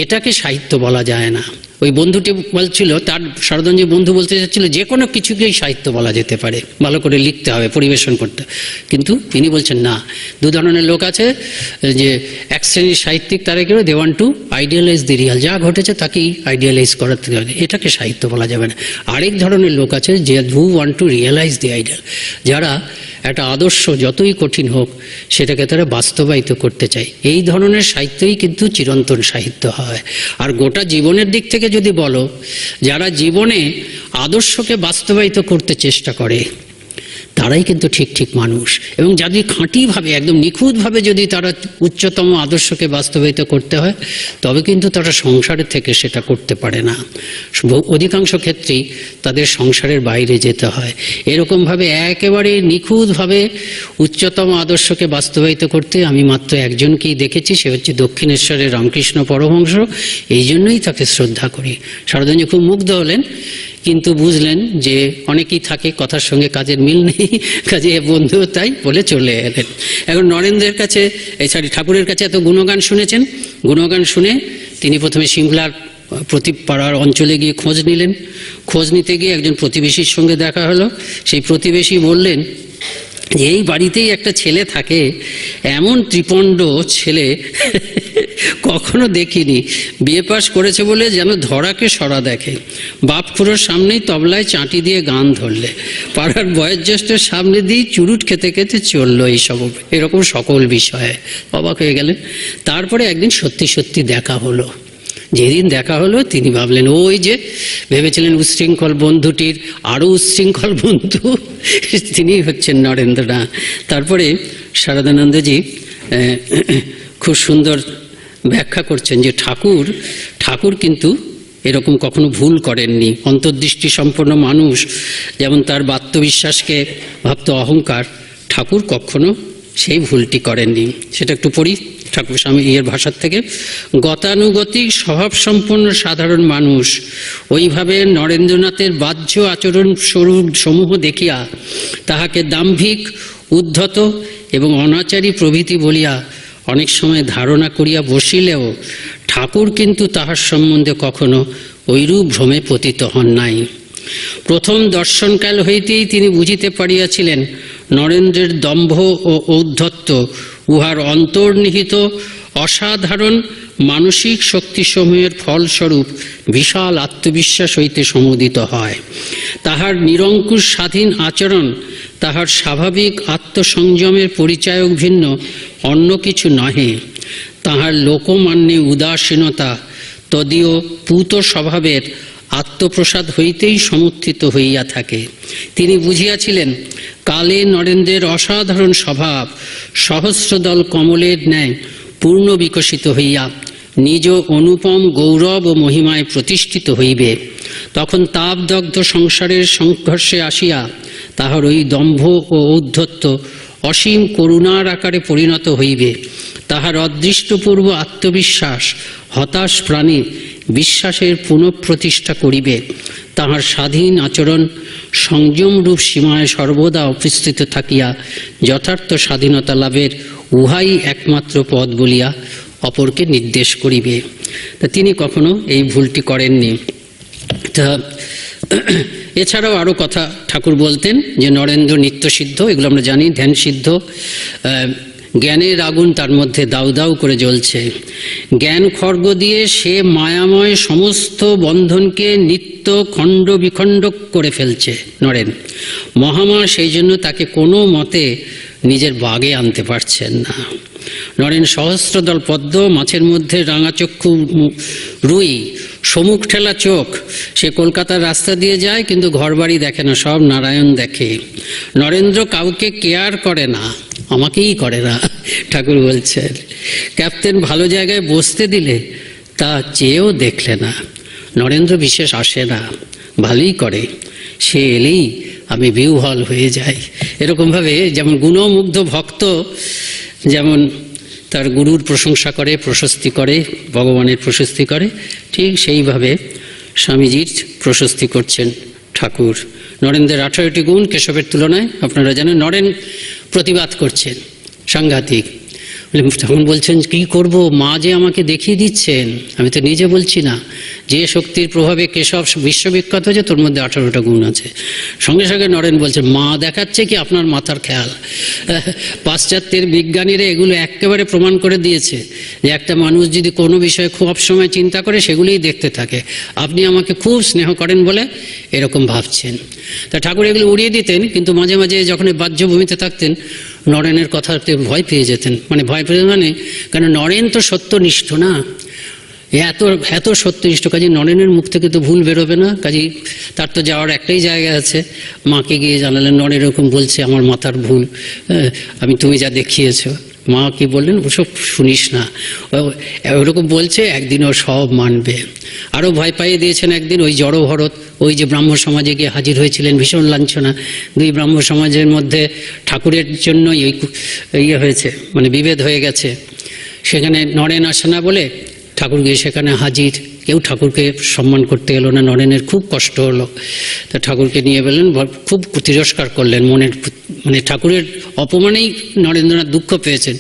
এটাকে সাহিত্য বলা যায় না। ওই বন্ধুটি বলছিল, তার শারদানন্দজি বন্ধু বলতে চাচ্ছিল যে কোনো কিছুকেই সাহিত্য বলা যেতে পারে, ভালো করে লিখতে হবে, পরিবেশন করতে। কিন্তু তিনি বলছেন না, দু ধরনের লোক আছে, যে এক শ্রেণীর সাহিত্যিক তারা কেউ they want to idealise the real, যা ঘটেছে তাকেই আইডিয়ালাইজ করাতে হবে, এটাকে সাহিত্য বলা যাবে না। আরেক ধরনের লোক আছে যে who want to realise the ideal, যারা একটা আদর্শ যতই কঠিন হোক সেটাকে তারা বাস্তবায়িত করতে চায়। এই ধরনের সাহিত্যই কিন্তু চিরন্তন সাহিত্য হয়। আর গোটা জীবনের দিক থেকে যদি বলো, যারা জীবনে আদর্শকে বাস্তবায়িত করতে চেষ্টা করে তারাই কিন্তু ঠিক মানুষ। এবং যদি খাঁটিভাবে একদম নিখুঁতভাবে যদি তারা উচ্চতম আদর্শকে বাস্তবায়িত করতে হয়, তবে কিন্তু তারা সংসারের থেকে সেটা করতে পারে না। অধিকাংশ ক্ষেত্রেই তাদের সংসারের বাইরে যেতে হয়। এরকমভাবে একেবারে নিখুঁতভাবে উচ্চতম আদর্শকে বাস্তবায়িত করতে আমি মাত্র একজনকেই দেখেছি, সে হচ্ছে দক্ষিণেশ্বরের রামকৃষ্ণ পরমহংস। এই জন্যই তাকে শ্রদ্ধা করি। শারদানন্দজি খুব মুগ্ধ হলেন, কিন্তু বুঝলেন যে অনেকেই থাকে কথার সঙ্গে কাজের মিল নেই, কাজে বন্ধু তাই বলে চলে এলেন। এখন নরেন্দ্রের কাছে ঠাকুরের কাছে এত গুণগান শুনেছেন, গুণগান শুনে তিনি প্রথমে সিমলার পাড়ার অঞ্চলে গিয়ে খোঁজ নিলেন। খোঁজ নিতে গিয়ে একজন প্রতিবেশীর সঙ্গে দেখা হলো। সেই প্রতিবেশী বললেন এই বাড়িতেই একটা ছেলে থাকে, এমন ত্রিপণ্ড ছেলে কখনো দেখিনি, বিয়ে পাশ করেছে বলে যেন ধরাকে সরা দেখে, বাপ খুড়োর সামনেই তবলায় চাঁটি দিয়ে গান ধরলে, পাড়ার বয়োজ্যেষ্ঠের সামনে দিয়েই চুরুট খেতে খেতে চললো, এইসব এরকম সকল বিষয়ে অবাক হয়ে গেলেন। তারপরে একদিন সত্যি দেখা হলো। যেদিন দেখা হলো তিনি ভাবলেন ওই যে ভেবেছিলেন উচ্ছৃঙ্খল বন্ধুটির আরও উচ্ছৃঙ্খল বন্ধু তিনি হচ্ছেন নরেন্দ্রনাথ। তারপরে শারদানন্দজি খুব সুন্দর ব্যাখ্যা করছেন যে ঠাকুর কিন্তু এরকম কখনো ভুল করেননি। অন্তর্দৃষ্টি সম্পন্ন মানুষ যেমন তার বাত্যবিশ্বাসকে ভাবত অহংকার, ঠাকুর কখনো সেই ভুলটি করেননি। সেটা একটু পড়ি। ঠাকুর স্বামী ভাষার থেকে, গতানুগতিক স্বভাবসম্পন্ন সাধারণ মানুষ ওইভাবে নরেন্দ্রনাথের বাহ্য আচরণ স্বরূপ সমূহ দেখিয়া তাহাকে দাম্ভিক, উদ্ধত এবং অনাচারী প্রভৃতি বলিয়া অনেক সময় ধারণা করিয়া বসিলেও ঠাকুর কিন্তু তাহার সম্বন্ধে কখনো ঐরূপ ভ্রমে পতিত হন নাই। প্রথম দর্শনকাল হইতেই তিনি বুঝিতে পারিয়াছিলেন নরেন্দ্রের দম্ভ ও ঔদ্ধত্য উহার অন্তর্নিহিত অসাধারণ মানসিক শক্তিসমূহের ফলস্বরূপ বিশাল আত্মবিশ্বাস হইতে সমুদিত হয়। তাহার নিরঙ্কুশ স্বাধীন আচরণ তাহার স্বাভাবিক আত্মসংযমের পরিচায়ক ভিন্ন অন্য কিছু নহে। তাহার লোকমান্যে উদাসীনতা তদীয় পূত স্বভাবের আত্মপ্রসাদ হইতেই সমুত্থিত হইয়া থাকে। তিনি বুঝিয়াছিলেন কালে নরেন্দ্রের অসাধারণ স্বভাব সহস্রদল কমলের ন্যায় পূর্ণ বিকশিত হইয়া নিজ অনুপম গৌরব ও মহিমায় প্রতিষ্ঠিত হইবে। তখন তাপদগ্ধ সংসারের সংঘর্ষে আসিয়া তাহার ওই দম্ভ ও ঔদ্ধত্য অসীম করুণার আকারে পরিণত হইবে। তাহার অদৃষ্টপূর্ব আত্মবিশ্বাস হতাশ প্রাণী বিশ্বাসের পুনঃপ্রতিষ্ঠা করিবে। তাহার স্বাধীন আচরণ সংযমরূপ সীমায় সর্বদা উপস্থিত থাকিয়া যথার্থ স্বাধীনতা লাভের উহাই একমাত্র পথ বলিয়া অপরকে নির্দেশ করিবে। তা তিনি কখনো এই ভুলটি করেননি। তা এছাড়াও আরও কথা ঠাকুর বলতেন যে নরেন্দ্র নিত্যসিদ্ধ, এগুলো আমরা জানি, ধ্যান সিদ্ধ, জ্ঞানের আগুন তার মধ্যে দাউ দাউ করে জ্বলছে। জ্ঞান খড়গ দিয়ে সে মায়াময় সমস্ত বন্ধনকে নিত্য খণ্ড বিখণ্ড করে ফেলছে নরেন। মহামা সেই জন্য তাকে কোনো মতে নিজের বাগে আনতে পারছেন না। নরেন সহস্রদল পদ্ম, মাছের মধ্যে রাঙাচক্ষু রুই, সমুখ ঠেলা চোখ। সে কলকাতার রাস্তা দিয়ে যায় কিন্তু ঘরবাড়ি দেখে না, সব নারায়ণ দেখে। নরেন্দ্র কাউকে কেয়ার করে না, আমাকেই করে না, ঠাকুর বলছেন। ক্যাপ্টেন ভালো জায়গায় বসতে দিলে তা চেয়েও দেখলে না। নরেন্দ্র বিশেষ আসে না, ভালোই করে, সে এলেই আমি বিহ্বল হয়ে যাই। এরকমভাবে যেমন গুণমুগ্ধ ভক্ত যেমন তার গুরুর প্রশংসা করে, প্রশস্তি করে, ভগবানের প্রশস্তি করে, ঠিক সেইভাবে স্বামীজির প্রশস্তি করছেন ঠাকুর। নরেন্দ্রের 18টি গুণ কেশবের তুলনায় আপনারা জানেন। নরেন প্রতিবাদ করছেন, সাংঘাতিক। তখন বলছেন কি করব, মা যে আমাকে দেখিয়ে দিচ্ছেন, আমি তো নিজে বলছি না। যে শক্তির প্রভাবে কেশব বিশ্ববিখ্যাত হয়েছে তোর মধ্যে 18টা গুণ আছে। সঙ্গে সঙ্গে নরেন বলছেন মা দেখাচ্ছে কি আপনার মাথার খেয়াল। পাশ্চাত্যের বিজ্ঞানীরা এগুলো একেবারে প্রমাণ করে দিয়েছে যে একটা মানুষ যদি কোনো বিষয়ে খুব সময় চিন্তা করে সেগুলোই দেখতে থাকে। আপনি আমাকে খুব স্নেহ করেন বলে এরকম ভাবছেন। তা ঠাকুর এগুলো উড়িয়ে দিতেন, কিন্তু মাঝে মাঝে যখন বাহ্যভূমিতে থাকতেন নরেনের কথাতে ভয় পেয়ে যেতেন। মানে ভয় পেয়ে মানে কেন নরেন তো সত্যনিষ্ঠ না, এত সত্যনিষ্ঠ, কাজে নরেনের মুখ থেকে তো ভুল বেরোবে না। কাজেই তার তো যাওয়ার একটাই জায়গা আছে। মাকে গিয়ে জানালেন নরেন এরকম বলছে, আমার মাথার ভুল, তুমি যা দেখিয়েছো। মা কি বললেন, ওসব শুনিস না, ওরকম বলছে, একদিন ও সব মানবে। আরও ভয় পাইয়ে দিয়েছেন একদিন ওই জড় ভরত, ওই যে ব্রাহ্ম সমাজে গিয়ে হাজির হয়েছিলেন, ভীষণ লাঞ্ছনা। দুই ব্রাহ্ম সমাজের মধ্যে ঠাকুরের জন্যই ইয়ে হয়েছে, মানে বিভেদ হয়ে গেছে। সেখানে নরেন আসে না বলে ঠাকুর গিয়ে সেখানে হাজির। কেউ ঠাকুরকে সম্মান করতে এলো না, নরেনের খুব কষ্ট হলো। তা ঠাকুরকে নিয়ে বললেন, খুব তিরস্কার করলেন মনের, মানে ঠাকুরের অপমানেই নরেন্দ্রনাথ দুঃখ পেয়েছেন।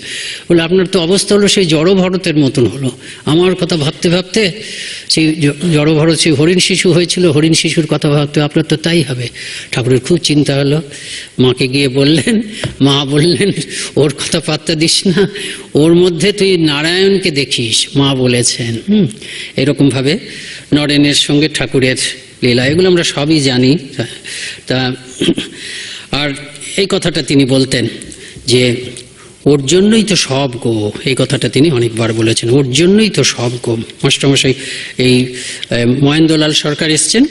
বলে আপনার তো অবস্থা হলো সেই জড় ভরতের মতন হলো। আমার কথা ভাবতে ভাবতে সেই জড় ভরত সেই হরিণ শিশু হয়েছিল, হরিণ শিশুর কথা ভাবতে আপনার তো তাই হবে। ঠাকুরের খুব চিন্তা হলো, মাকে গিয়ে বললেন, মা বললেন ওর কথা পাত্তা দিস না, ওর মধ্যে তুই নারায়ণকে দেখিস, মা বলেছেন। এরকমভাবে নরেনের সঙ্গে ঠাকুরের লীলা, এগুলো আমরা সবই জানি। তা আর এই কথাটা তিনি বলতেন যে ওর জন্যই তো সব গো, এই কথাটা তিনি অনেকবার বলেছেন, ওর জন্যই তো সব গো। মাস্টারমশাই এই মহেন্দ্রলাল সরকার এসছেন,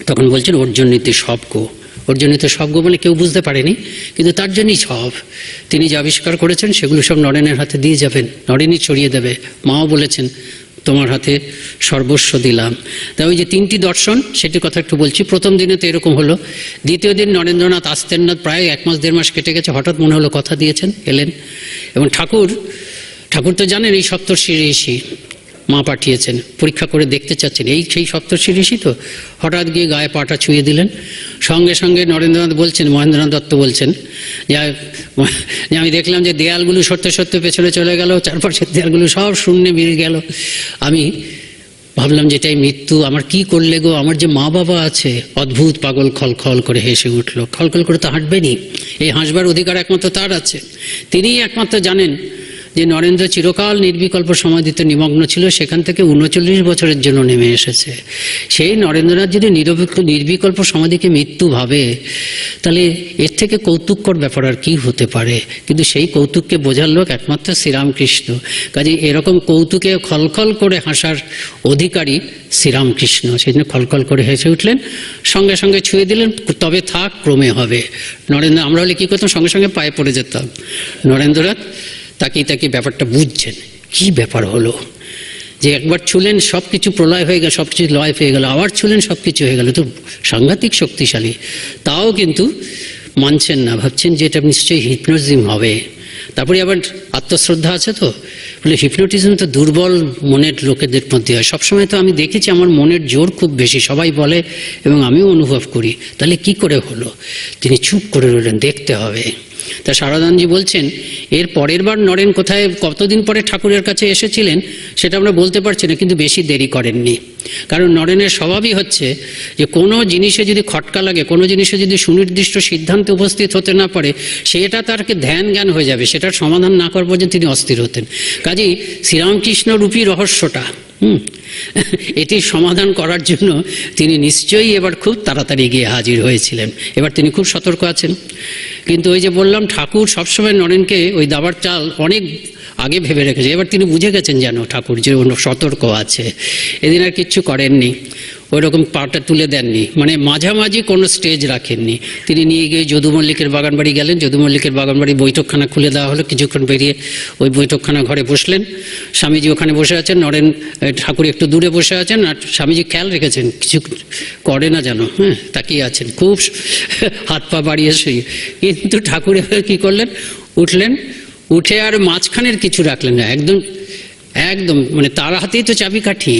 তখন বলছেন ওর জন্যই তো সব গো, ওর জন্যই তো সব গো, মানে কেউ বুঝতে পারেনি, কিন্তু তার জন্যই সব। তিনি যে আবিষ্কার করেছেন সেগুলো সব নরেনের হাতে দিয়ে যাবেন, নরেনই ছড়িয়ে দেবে। মাও বলেছেন তোমার হাতে সর্বস্ব দিলাম। তাই ওই যে 3টি দর্শন, সেটির কথা একটু বলছি। প্রথম দিনে তো এরকম হলো। দ্বিতীয় দিন নরেন্দ্রনাথ আসতেন না, প্রায় 1 মাস 1.5 মাস কেটে গেছে। হঠাৎ মনে হলো কথা দিয়েছেন, এলেন। এবং ঠাকুর তো জানেন এই সপ্তর্ষি ঋষি মা পাঠিয়েছেন, পরীক্ষা করে দেখতে চাচ্ছেন এই সেই সপ্তর্ষি ঋষি তো। হঠাৎ গিয়ে গায়ে পাটা ছুঁয়ে দিলেন। সঙ্গে সঙ্গে নরেন্দ্রনাথ বলছেন, মহেন্দ্রনাথ দত্ত বলছেন যে আমি দেখলাম যে দেয়ালগুলো সরতে সরতে পেছনে চলে গেল, চারপাশের দেয়ালগুলো সব শূন্যে মিলে গেল। আমি ভাবলাম যে এটাই মৃত্যু, আমার কি করলে গো, আমার যে মা বাবা আছে। অদ্ভুত পাগল খলখল করে হেসে উঠল। খলখল করে তো হাঁটবেনি, এই হাসবার অধিকার একমাত্র তার আছে। তিনিই একমাত্র জানেন যে নরেন্দ্র চিরকাল নির্বিকল্প সমাধিতে নিমগ্ন ছিল, সেখান থেকে 39 বছরের জন্য নেমে এসেছে। সেই নরেন্দ্রনাথ যদি নির্বিকল্প সমাধিকে মৃত্যু ভাবে, তাহলে এর থেকে কৌতুককর ব্যাপার আর কি হতে পারে? কিন্তু সেই কৌতুককে বোঝার লোক একমাত্র শ্রীরামকৃষ্ণ। কাজে এরকম কৌতুকে খলখল করে হাসার অধিকারী শ্রীরামকৃষ্ণ। সেই জন্য খলখল করে হেসে উঠলেন, সঙ্গে সঙ্গে ছুঁয়ে দিলেন, তবে থাক, ক্রমে হবে। নরেন্দ্র, আমরা হলে কী করতাম, সঙ্গে সঙ্গে পায়ে পড়ে যেতাম। নরেন্দ্রনাথ তাকিয়ে তাকিয়ে ব্যাপারটা বুঝছেন, কি ব্যাপার হলো যে একবার ছুলেন সব কিছু প্রলয় হয়ে গেল, সব কিছু লয় হয়ে গেল, আবার ছুলেন সব কিছু হয়ে গেল। তো সাংঘাতিক শক্তিশালী। তাও কিন্তু মানছেন না, ভাবছেন যে এটা নিশ্চয়ই হিপনোটিজম হবে। তারপরে আবার আত্মশ্রদ্ধা আছে তো, বলে হিপনোটিজম তো দুর্বল মনের লোকেদের মধ্যে হয়। সবসময় তো আমি দেখেছি আমার মনের জোর খুব বেশি, সবাই বলে এবং আমিও অনুভব করি। তাহলে কি করে হলো? তিনি চুপ করে রইলেন, দেখতে হবে। তা সারদানজি বলছেন, এর পরের বার নরেন কোথায় কতদিন পরে ঠাকুরের কাছে এসেছিলেন সেটা আমরা বলতে পারছি না, কিন্তু বেশি দেরি করেননি। কারণ নরেনের স্বভাবই হচ্ছে যে কোনো জিনিসে যদি খটকা লাগে, কোনো জিনিসে যদি সুনির্দিষ্ট সিদ্ধান্তে উপস্থিত হতে না পারে, সেটা তারকে ধ্যান জ্ঞান হয়ে যাবে, সেটার সমাধান না করার পর্যন্ত তিনি অস্থির হতেন। কাজেই শ্রীরামকৃষ্ণ রূপী রহস্যটা এটি সমাধান করার জন্য তিনি নিশ্চয়ই এবার খুব তাড়াতাড়ি গিয়ে হাজির হয়েছিলেন। এবার তিনি খুব সতর্ক আছেন। কিন্তু ওই যে বললাম, ঠাকুর সবসময় নরেনকে ওই দাবার চাল অনেক আগে ভেবে রেখেছে। এবার তিনি বুঝে গেছেন যেন ঠাকুর যে সতর্ক আছে। এদিন আর কিচ্ছু করেননি, ওই রকম পাটা তুলে দেননি, মানে মাঝামাঝি কোনো স্টেজ রাখেননি। তিনি নিয়ে গিয়ে যদু মল্লিকের বাগানবাড়ি গেলেন। যদু মল্লিকের বাগানবাড়ি বৈঠকখানা খুলে দেওয়া হলো। কিছুক্ষণ বেরিয়ে ওই বৈঠকখানা ঘরে বসলেন। স্বামীজি ওখানে বসে আছেন, নরেন ঠাকুর একটু দূরে বসে আছেন। আর স্বামীজি খেয়াল রেখেছেন কিছু করে না যেন, তাকিয়ে আছেন খুব হাত পা বাড়িয়ে শুয়ে। কিন্তু ঠাকুর এবার কী করলেন, উঠলেন, উঠে আর মাঝখানের কিছু রাখলেন না, একদম একদম মানে তার হাতেই তো চাবিকাঠি।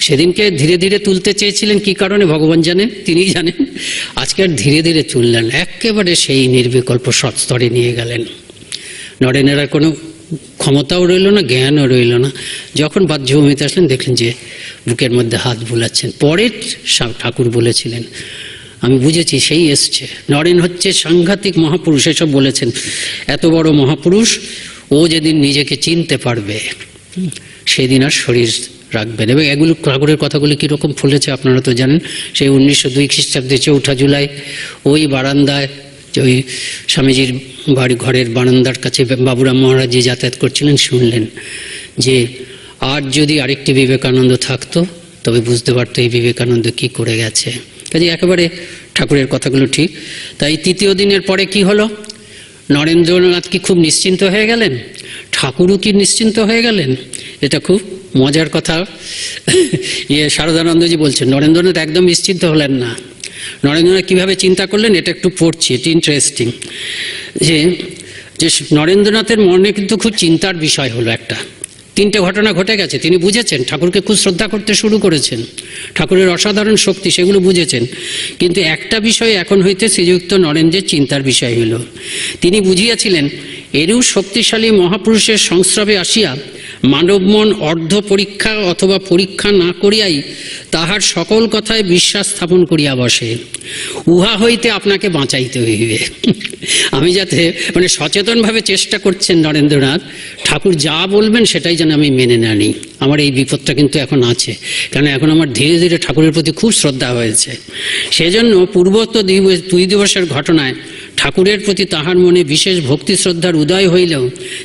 সেদিনকে ধীরে ধীরে তুলতে চেয়েছিলেন, কি কারণে ভগবান জানেন, তিনিই জানেন। আজকে আর ধীরে ধীরে তুললেন, একেবারে সেই নির্বিকল্প সৎস্তরে নিয়ে গেলেন। নরেনের আর কোনো ক্ষমতাও রইল না, জ্ঞানও রইল না। যখন বাহ্যভূমিতে আসলেন, দেখলেন যে বুকের মধ্যে হাত বুলাচ্ছেন। পরে ঠাকুর বলেছিলেন, আমি বুঝেছি সেই এসছে। নরেন হচ্ছে সাংঘাতিক মহাপুরুষ, এসব বলেছেন। এত বড় মহাপুরুষ, ও যেদিন নিজেকে চিনতে পারবে সেদিন আর শরীর রাখবেন। এবং এগুলো ঠাকুরের কথাগুলি কীরকম ফলেছে আপনারা তো জানেন। সেই 1902 খ্রিস্টাব্দে 4 জুলাই ওই বারান্দায়, ওই স্বামীজির বাড়ি ঘরের বারান্দার কাছে বাবুরাম মহারাজ যে যাতায়াত করছিলেন, শুনলেন যে আর যদি আরেকটি বিবেকানন্দ থাকতো তবে বুঝতে পারতো এই বিবেকানন্দ কি করে গেছে। কাজে একেবারে ঠাকুরের কথাগুলো ঠিক। তাই 3য় দিনের পরে কি হলো, নরেন্দ্রনাথ কি খুব নিশ্চিন্ত হয়ে গেলেন, ঠাকুরও কি নিশ্চিন্ত হয়ে গেলেন। এটা খুব মজার কথা। শারদানন্দজি বলছেন, নরেন্দ্রনাথ একদম নিশ্চিন্ত হলেন না। নরেন্দ্রনাথ কীভাবে চিন্তা করলেন এটা একটু পড়ছি, এটি ইন্টারেস্টিং। যে নরেন্দ্রনাথের মনে কিন্তু খুব চিন্তার বিষয় হলো একটা। 3টে ঘটনা ঘটে গেছে। তিনি বুঝেছেন, ঠাকুরকে খুব শ্রদ্ধা করতে শুরু করেছেন, ঠাকুরের অসাধারণ শক্তি সেগুলো বুঝেছেন। কিন্তু একটা বিষয় এখন হইতে শ্রীযুক্ত নরেন্দ্রের চিন্তার বিষয় হইল, তিনি বুঝিয়াছিলেন এরূপ শক্তিশালী মহাপুরুষের সংস্রবে আসিয়া মানব মন অর্ধ পরীক্ষা অথবা পরীক্ষা না করিয়াই তাহার সকল কথায় বিশ্বাস স্থাপন করিয়া বসে। উহা হইতে আপনাকে বাঁচাইতে হইবে। আমি যাতে মানে সচেতনভাবে চেষ্টা করছেন নরেন্দ্রনাথ, ঠাকুর যা বলবেন সেটাই যেন আমি মেনে না নিই। আমার এই বিপদটা কিন্তু এখন আছে, কারণ এখন আমার ধীরে ধীরে ঠাকুরের প্রতি খুব শ্রদ্ধা হয়েছে। সেজন্য পূর্বত 2 দিবসের ঘটনায় ঠাকুরের প্রতি তাহার মনে বিশেষ ভক্তি শ্রদ্ধার উদয় হইলেও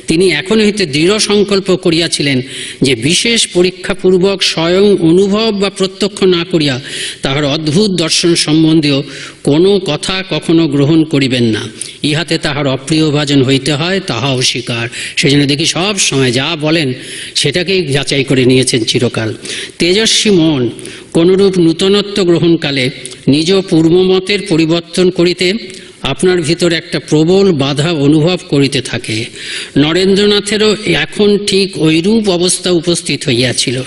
তিনি এখন হইতে দৃঢ় সংকল্প করিয়াছিলেন যে বিশেষ পরীক্ষাপূর্বক স্বয়ং অনুভব বা প্রত্যক্ষ না করিয়া তাহার অদ্ভুত দর্শন সম্বন্ধীয় কোনো কথা কখনো গ্রহণ করিবেন না। ইহাতে তাহার অপ্রিয় ভাজন হইতে হয়, তাহা অস্বীকার। সেই জন্য দেখি সব সময় যা বলেন সেটাকেই যাচাই করে নিয়েছেন চিরকাল। তেজস্বী মন কোনরূপ নূতনত্ব গ্রহণকালে নিজ পূর্বমতের পরিবর্তন করিতে আপনার ভিতর একটা প্রবল বাধা অনুভব করিতে থাকে। নরেন্দ্রনাথেরও এখন ঠিক ঐরূপ অবস্থা উপস্থিত হইয়াছিল।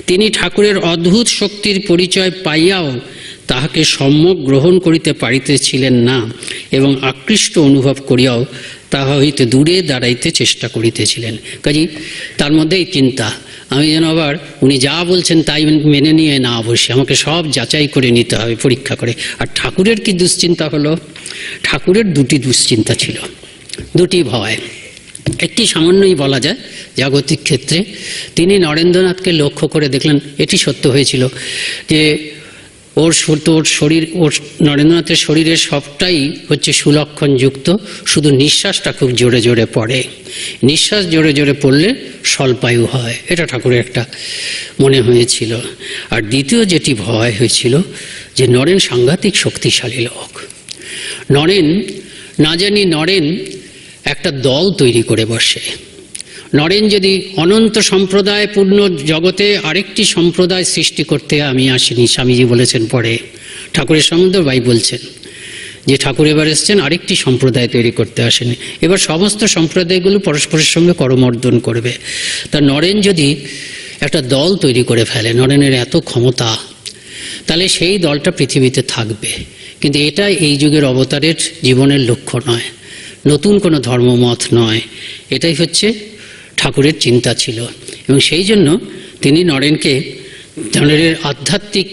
তিনি ঠাকুরের অদ্ভুত শক্তির পরিচয় পাইয়াও তাহাকে সম্যক গ্রহণ করিতে পারিতেছিলেন না এবং আকৃষ্ট অনুভব করিয়াও তাহা হইতে দূরে দাঁড়াইতে চেষ্টা করিতেছিলেন। কাজী তার মধ্যে এই চিন্তা, আমি যেন আবার উনি যা বলছেন তাই মেনে নিয়ে না বসে, আমাকে সব যাচাই করে নিতে হবে, পরীক্ষা করে। আর ঠাকুরের কি দুশ্চিন্তা হলো? ঠাকুরের দুটি দুশ্চিন্তা ছিল, দুটি ভয়। একটি সামান্যই বলা যায় জাগতিক ক্ষেত্রে। তিনি নরেন্দ্রনাথকে লক্ষ্য করে দেখলেন, এটি সত্য হয়েছিল যে ওর শরীর, ওর নরেন্দ্রনাথের শরীরের সবটাই হচ্ছে সুলক্ষণযুক্ত, শুধু নিঃশ্বাসটা খুব জোরে জোরে পড়ে। নিঃশ্বাস জোরে জোরে পড়লে স্বল্পায়ু হয়, এটা ঠাকুরের একটা মনে হয়েছিল। আর দ্বিতীয় যেটি ভয় হয়েছিল যে নরেন সাংঘাতিক শক্তিশালী লোক। নরেন, না জানি নরেন একটা দল তৈরি করে বসে। নরেন যদি অনন্ত সম্প্রদায়পূর্ণ জগতে আরেকটি সম্প্রদায় সৃষ্টি করতে আমি আসিনি, স্বামীজি বলেছেন পরে, ঠাকুরের সম্বন্ধে ভাই বলছেন যে ঠাকুর এবার এসছেন আরেকটি সম্প্রদায় তৈরি করতে আসেনি, এবার সমস্ত সম্প্রদায়গুলো পরস্পরের সঙ্গে করমর্দন করবে। তা নরেন যদি একটা দল তৈরি করে ফেলে, নরেনের এত ক্ষমতা, তাহলে সেই দলটা পৃথিবীতে থাকবে। কিন্তু এটা এই যুগের অবতারের জীবনের লক্ষ্য নয়, নতুন কোনো ধর্মমত নয়। এটাই হচ্ছে ঠাকুরের চিন্তা ছিল। এবং সেই জন্য তিনি নরেনের আধ্যাত্মিক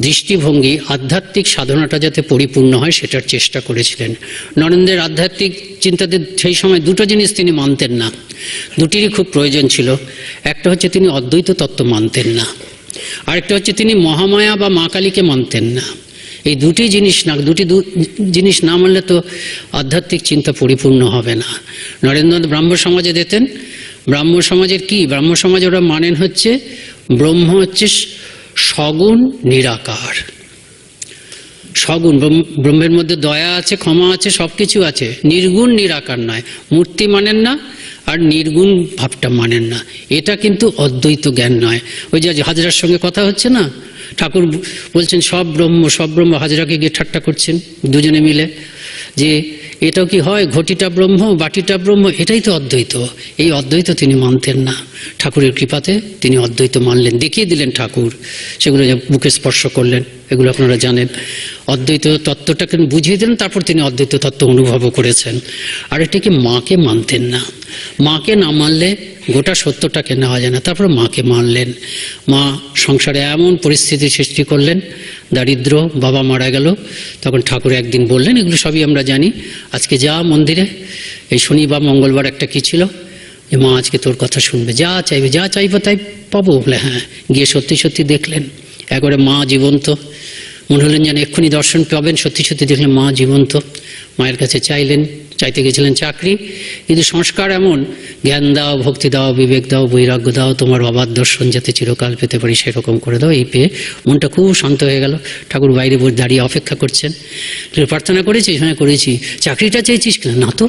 দৃষ্টিভঙ্গি, আধ্যাত্মিক সাধনাটা যাতে পরিপূর্ণ হয় সেটার চেষ্টা করেছিলেন। নরেন্দ্রের আধ্যাত্মিক চিন্তাতে সেই সময় দুটো জিনিস তিনি মানতেন না, দুটিরই খুব প্রয়োজন ছিল। একটা হচ্ছে তিনি অদ্বৈত তত্ত্ব মানতেন না, আরেকটা হচ্ছে তিনি মহামায়া বা মা কালীকে মানতেন না। এই দুটি জিনিস না মানলে তো আধ্যাত্মিক চিন্তা পরিপূর্ণ হবে না। নরেন্দ্রনাথ ব্রাহ্ম সমাজে দিতেন, ব্রাহ্ম সমাজের কি, ব্রাহ্ম সমাজ ওরা মানেন হচ্ছে ব্রহ্ম হচ্ছে সগুণ নিরাকার। সগুণ, ব্রহ্মের মধ্যে দয়া আছে, ক্ষমা আছে, সব কিছু আছে, নির্গুণ নিরাকার নয়। মূর্তি মানেন না আর নির্গুণ ভাবটা মানেন না। এটা কিন্তু অদ্বৈত জ্ঞান নয়। ওই যে হাজরার সঙ্গে কথা হচ্ছে না, ঠাকুর বলছেন সব ব্রহ্ম, সব ব্রহ্ম, হাজরাকে গিয়ে ঠাট্টা করছেন দুজনে মিলে যে এটাও কি হয়, ঘটিটা ব্রহ্ম, বাটিটা ব্রহ্ম, এটাই তো অদ্বৈত। এই অদ্বৈত তিনি মানতেন না। ঠাকুরের কৃপাতে তিনি অদ্বৈত মানলেন, দেখিয়ে দিলেন ঠাকুর, সেগুলো বুকে স্পর্শ করলেন, এগুলো আপনারা জানেন। অদ্বৈত তত্ত্বটাকে বুঝিয়ে দিলেন, তারপর তিনি অদ্বৈত তত্ত্ব অনুভবও করেছেন। আর এটাকে মাকে মানতেন না, মাকে না মানলে গোটা সত্যটাকে নেওয়া যায় না। তারপর মাকে মানলেন। মা সংসারে এমন পরিস্থিতি সৃষ্টি করলেন, দারিদ্র, বাবা মারা গেল, তখন ঠাকুর একদিন বললেন, এগুলো সবই আমরা জানি, আজকে যা মন্দিরে, এই শনি বা মঙ্গলবার একটা কি ছিল, যে মা আজকে তোর কথা শুনবে, যা চাইবে তাই পাবো। বলে হ্যাঁ, গিয়ে সত্যি সত্যি দেখলেন একবারে মা জীবন্ত, মনে হলেন যেন এক্ষুনি দর্শন পাবেন। সত্যি সত্যি দেখলেন মা জীবন্ত। মায়ের কাছে চাইতে গেছিলেন চাকরি, কিন্তু সংস্কার এমন, জ্ঞান দাও, ভক্তি দাও, বিবেক দাও, বৈরাগ্য দাও, তোমার বাবার দর্শন যাতে চিরকাল পেতে পারি সেরকম করে দাও। এই পেয়ে মনটা খুব শান্ত হয়ে গেল। ঠাকুর বাইরে দাঁড়িয়ে অপেক্ষা করছেন। প্রার্থনা করেছিস? হ্যাঁ করেছি। চাকরিটা চেয়েছিস? না তো।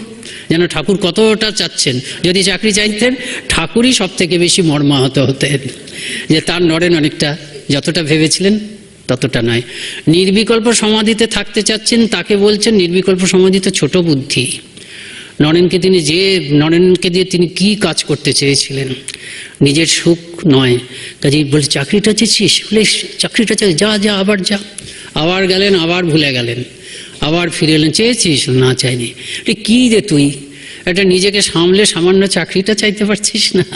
যেন ঠাকুর কতটা চাচ্ছেন। যদি চাকরি চাইতেন, ঠাকুরই সব থেকে বেশি মর্মাহত হতেন যে তার নরেন অনেকটা যতটা ভেবেছিলেন ততটা নয়। নির্বিকল্প সমাধিতে থাকতে চাচ্ছেন, তাকে বলছেন নির্বিকল্প সমাধিতে ছোট বুদ্ধি। নরেনকে দিয়ে তিনি কি কাজ করতে চেয়েছিলেন? নিজের সুখ নয়। কাজেই বলে চাকরিটা চেয়েছিস? বলে চাকরিটা চাই, যা আবার গেলেন, আবার ভুলে গেলেন, আবার ফিরে এলেন, চেয়েছিস? না চাইনি। কি রে তুই, এটা নিজেকে সামলে সামান্য চাকরিটা চাইতে পারছিস না?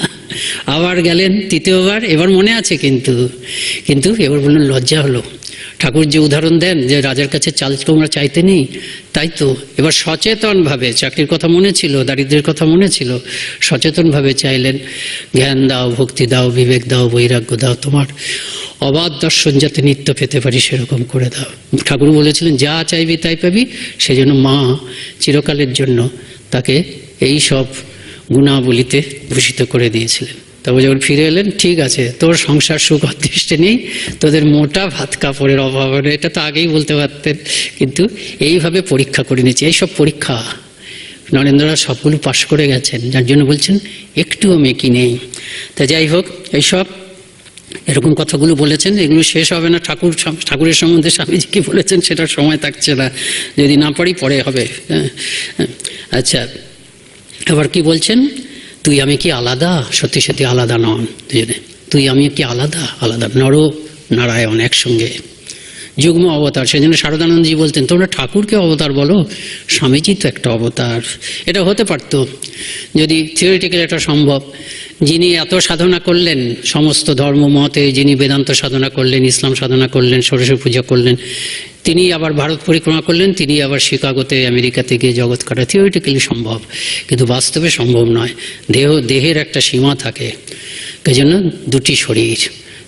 আবার গেলেন তৃতীয়বার, এবার মনে আছে কিন্তু এবার বললেন লজ্জা হলো। ঠাকুর যে উদাহরণ দেন যে রাজার কাছে চাল তোমরা চাইতে নেই, তাই তো এবার সচেতনভাবে, চাকরির কথা মনে ছিল, দারিদ্রের কথা মনে ছিল, সচেতনভাবে চাইলেন জ্ঞান দাও, ভক্তি দাও, বিবেক দাও, বৈরাগ্য দাও, তোমার অবাধ দর্শন যাতে নিত্য পেতে পারি সেরকম করে দাও। ঠাকুর বলেছিলেন যা চাইবি তাই পাবি। সেজন্য মা চিরকালের জন্য তাকে এই সব গুণাবলিতে ভূষিত করে দিয়েছিলেন। তবে যখন ফিরে এলেন, ঠিক আছে তোর সংসার সুখ অদৃষ্টে নেই, তোদের মোটা ভাত কাপড়ের অভাব হবে, এটা তো আগেই বলতে পারতেন। কিন্তু এইভাবে পরীক্ষা করে নিয়েছে। এইসব পরীক্ষা নরেন্দ্রনাথ সবগুলো পাশ করে গেছেন, যার জন্য বলছেন একটুও মেকি নেই। তা যাই হোক, এইসব এরকম কথাগুলো বলেছেন। এগুলো শেষ হবে না। ঠাকুরের সম্বন্ধে স্বামীজি কি বলেছেন সেটার সময় থাকছে না, যদি না পারি পরে হবে। আচ্ছা, এবার কি বলছেন, তুই আমি কি আলাদা? সত্যি সত্যি আলাদা নন দুজনে। তুই আমি কি আলাদা? আলাদা নর নারায়ণ একসঙ্গে, যুগ্ম অবতার। সেই জন্য শারদানন্দজি বলতেন, তোমরা ঠাকুরকে অবতার বলো, স্বামীজি তো একটা অবতার। এটা হতে পারত যদি থিওরিটিক্যালি এটা সম্ভব। যিনি এত সাধনা করলেন সমস্ত ধর্মমতে, যিনি বেদান্ত সাধনা করলেন, ইসলাম সাধনা করলেন, সরস্বতী পূজা করলেন, তিনি আবার ভারত পরিক্রমা করলেন, তিনি আবার শিকাগোতে আমেরিকাতে গিয়ে জগৎ কাটা, থিওরিটিক্যালি সম্ভব, কিন্তু বাস্তবে সম্ভব নয়। দেহের একটা সীমা থাকে। এই জন্য দুটি শরীর,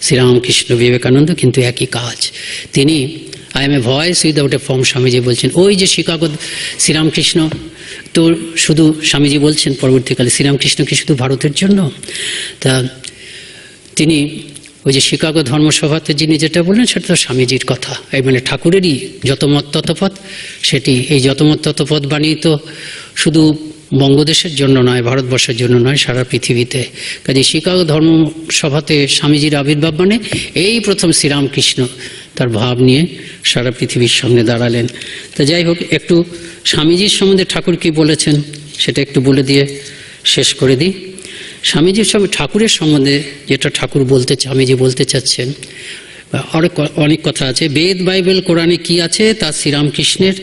শ্রীরামকৃষ্ণ বিবেকানন্দ কিন্তু একই কাজ। তিনি I M A voice without a form, Swamiji বলছেন। ওই যে শিকাগো শ্রীরামকৃষ্ণ, তো শুধু স্বামীজি বলছেন পরবর্তীকালে, শ্রীরামকৃষ্ণ কি শুধু ভারতের জন্য? তা তিনি ওই যে শিকাগো ধর্মসভাতে যিনি যেটা বললেন সেটা তো স্বামীজির কথা। এই মানে ঠাকুরেরই যতমত ততপথ, সেটি এই যতমত ততপথ বাণী তো শুধু বঙ্গদেশের জন্য নয়, ভারতবর্ষের জন্য নয়, সারা পৃথিবীতে। কাজে শিকাগো ধর্মসভাতে স্বামীজির আবির্ভাব মানে এই প্রথম শ্রীরামকৃষ্ণ তার ভাব নিয়ে সারা পৃথিবীর সামনে দাঁড়ালেন। তো যাই হোক, একটু স্বামীজির সম্বন্ধে ঠাকুর কি বলেছেন সেটা একটু বলে দিয়ে শেষ করে দিই। স্বামীজির সঙ্গে ঠাকুরের সম্বন্ধে যেটা ঠাকুর স্বামীজি বলতে চাচ্ছেন, অনেক কথা আছে। বেদ, বাইবেল, কোরআনে কি আছে তা শ্রীরামকৃষ্ণের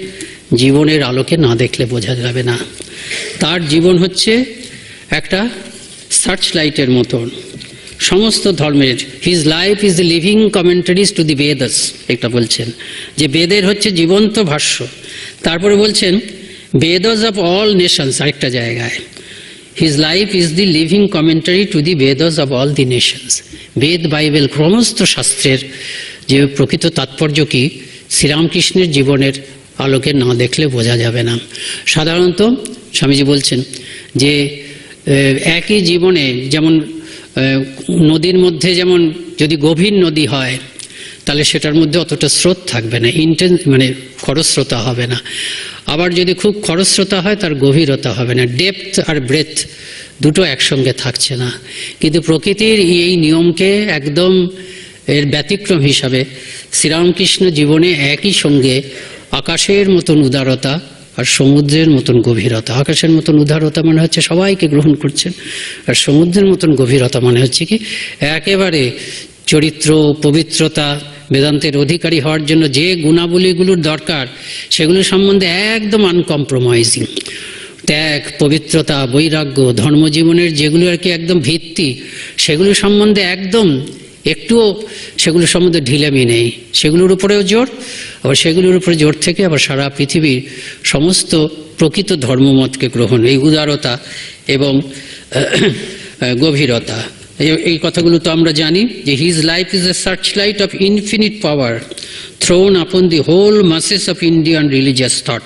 জীবনের আলোকে না দেখলে বোঝা যাবে না। তার জীবন হচ্ছে একটা সার্চ লাইটের মতন সমস্ত ধর্মের। His life is the living কমেন্টারিজ two the Vedas, এটা বলছেন যে বেদের হচ্ছে জীবন্ত ভাষ্য। তারপরে বলছেন বেদাস অফ অল নেশনস, আরেকটা জায়গায় his life is the living commentary to the Vedas of all the Nations. Veda, Bible, সমস্ত শাস্ত্রের যে প্রকৃত তাৎপর্য কি শ্রীরামকৃষ্ণের জীবনের আলোকে না দেখলে বোঝা যাবে না। সাধারণত স্বামীজি বলছেন যে একই জীবনে, যেমন নদীর মধ্যে যেমন যদি গভীর নদী হয় তাহলে সেটার মধ্যে অতটা স্রোত থাকবে না, মানে খরস্রোতা হবে না। আবার যদি খুব খরস্রোতা হয় তার গভীরতা হবে না, ডেপথ আর ব্রেথ দুটো একসঙ্গে থাকছে না। কিন্তু প্রকৃতির এই নিয়মকে একদম এর ব্যতিক্রম হিসাবে শ্রীরামকৃষ্ণ জীবনে একই সঙ্গে আকাশের মতন উদারতা আর সমুদ্রের মতন গভীরতা। আকাশের মতন উদারতা মানে হচ্ছে সবাইকে গ্রহণ করছেন, আর সমুদ্রের মতন গভীরতা মানে হচ্ছে কি একেবারে চরিত্র, পবিত্রতা, বেদান্তের অধিকারী হওয়ার জন্য যে গুণাবলীগুলোর দরকার সেগুলো সম্বন্ধে একদম আনকম্প্রোমাইজিং। ত্যাগ, পবিত্রতা, বৈরাগ্য, ধর্মজীবনের যেগুলো আর কি একদম ভিত্তি, সেগুলো সম্বন্ধে একদম একটুও সেগুলো সম্বন্ধে ঢিলেমি নেই। সেগুলোর উপরেও জোর, আবার সেগুলোর উপরে জোর থেকে আবার সারা পৃথিবীর সমস্ত প্রকৃত ধর্মমতকে গ্রহণ, এই উদারতা এবং গভীরতা। এই কথাগুলো তো আমরা জানি যে his life is a searchlight of infinite power thrown upon the whole masses of Indian religious thought.